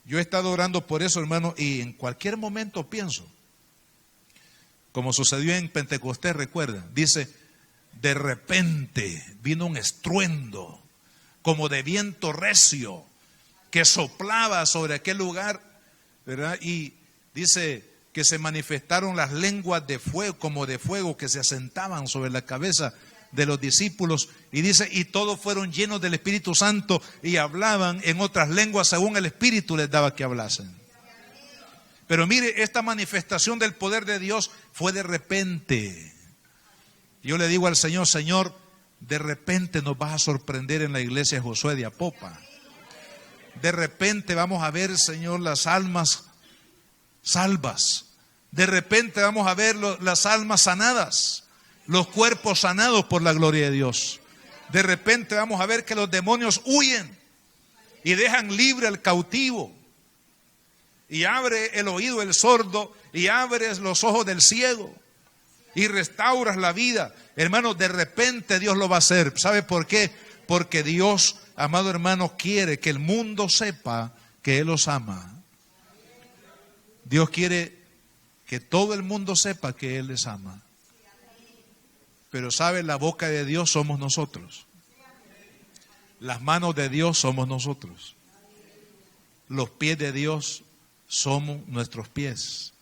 yo he estado orando por eso, hermano, y en cualquier momento pienso, como sucedió en Pentecostés, recuerda, dice, de repente vino un estruendo como de viento recio que soplaba sobre aquel lugar, ¿verdad? Y dice que se manifestaron las lenguas de fuego, como de fuego, que se asentaban sobre la cabeza de los discípulos. Y dice, y todos fueron llenos del Espíritu Santo y hablaban en otras lenguas según el Espíritu les daba que hablasen. Pero mire, esta manifestación del poder de Dios fue de repente. Yo le digo al Señor, Señor, de repente nos vas a sorprender en la iglesia Josué de Apopa. De repente vamos a ver, Señor, las almas salvas. De repente vamos a ver las almas sanadas, los cuerpos sanados por la gloria de Dios. De repente vamos a ver que los demonios huyen y dejan libre al cautivo. Y abre el oído del sordo y abres los ojos del ciego. Y restauras la vida. Hermano, de repente Dios lo va a hacer. ¿Sabe por qué? Porque Dios, amado hermano, quiere que el mundo sepa que Él los ama. Dios quiere que todo el mundo sepa que Él les ama. Pero sabe, la boca de Dios somos nosotros. Las manos de Dios somos nosotros. Los pies de Dios somos nuestros pies.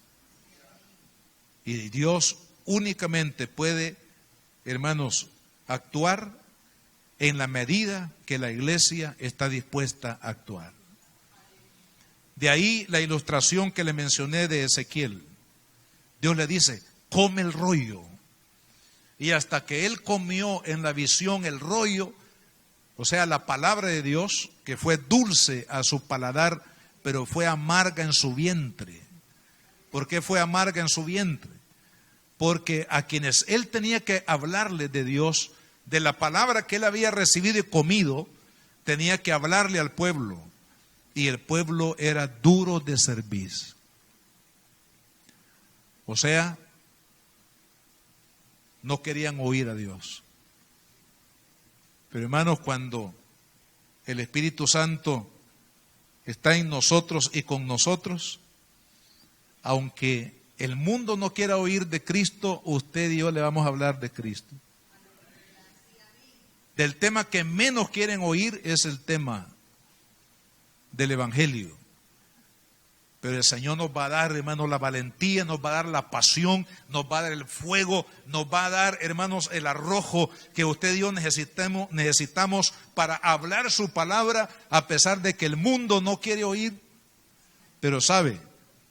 Y Dios únicamente puede, hermanos, actuar en la medida que la iglesia está dispuesta a actuar. De ahí la ilustración que le mencioné de Ezequiel. Dios le dice, come el rollo. Y hasta que él comió en la visión el rollo, o sea, la palabra de Dios, que fue dulce a su paladar, pero fue amarga en su vientre. ¿Por qué fue amarga en su vientre? Porque a quienes él tenía que hablarle de Dios, de la palabra que él había recibido y comido, tenía que hablarle al pueblo. Y el pueblo era duro de cerviz. O sea, no querían oír a Dios. Pero hermanos, cuando el Espíritu Santo está en nosotros y con nosotros, aunque el mundo no quiera oír de Cristo, usted y yo le vamos a hablar de Cristo. Del tema que menos quieren oír es el tema del Evangelio. Pero el Señor nos va a dar, hermanos, la valentía, nos va a dar la pasión, nos va a dar el fuego, nos va a dar, hermanos, el arrojo que usted y yo necesitamos para hablar su palabra, a pesar de que el mundo no quiere oír. Pero sabe,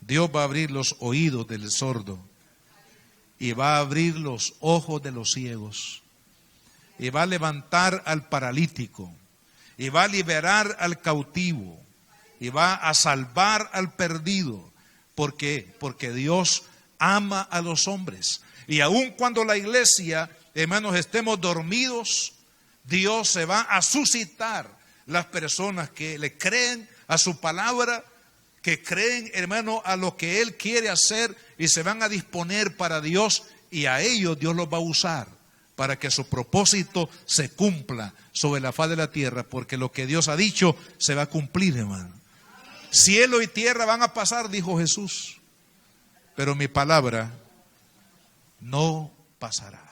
Dios va a abrir los oídos del sordo y va a abrir los ojos de los ciegos y va a levantar al paralítico y va a liberar al cautivo y va a salvar al perdido. ¿Por qué? Porque Dios ama a los hombres. Y aun cuando la iglesia, hermanos, estemos dormidos, Dios se va a suscitar las personas que le creen a su palabra, que creen, hermano, a lo que Él quiere hacer y se van a disponer para Dios, y a ellos Dios los va a usar para que su propósito se cumpla sobre la faz de la tierra, porque lo que Dios ha dicho se va a cumplir, hermano. Cielo y tierra van a pasar, dijo Jesús, pero mi palabra no pasará.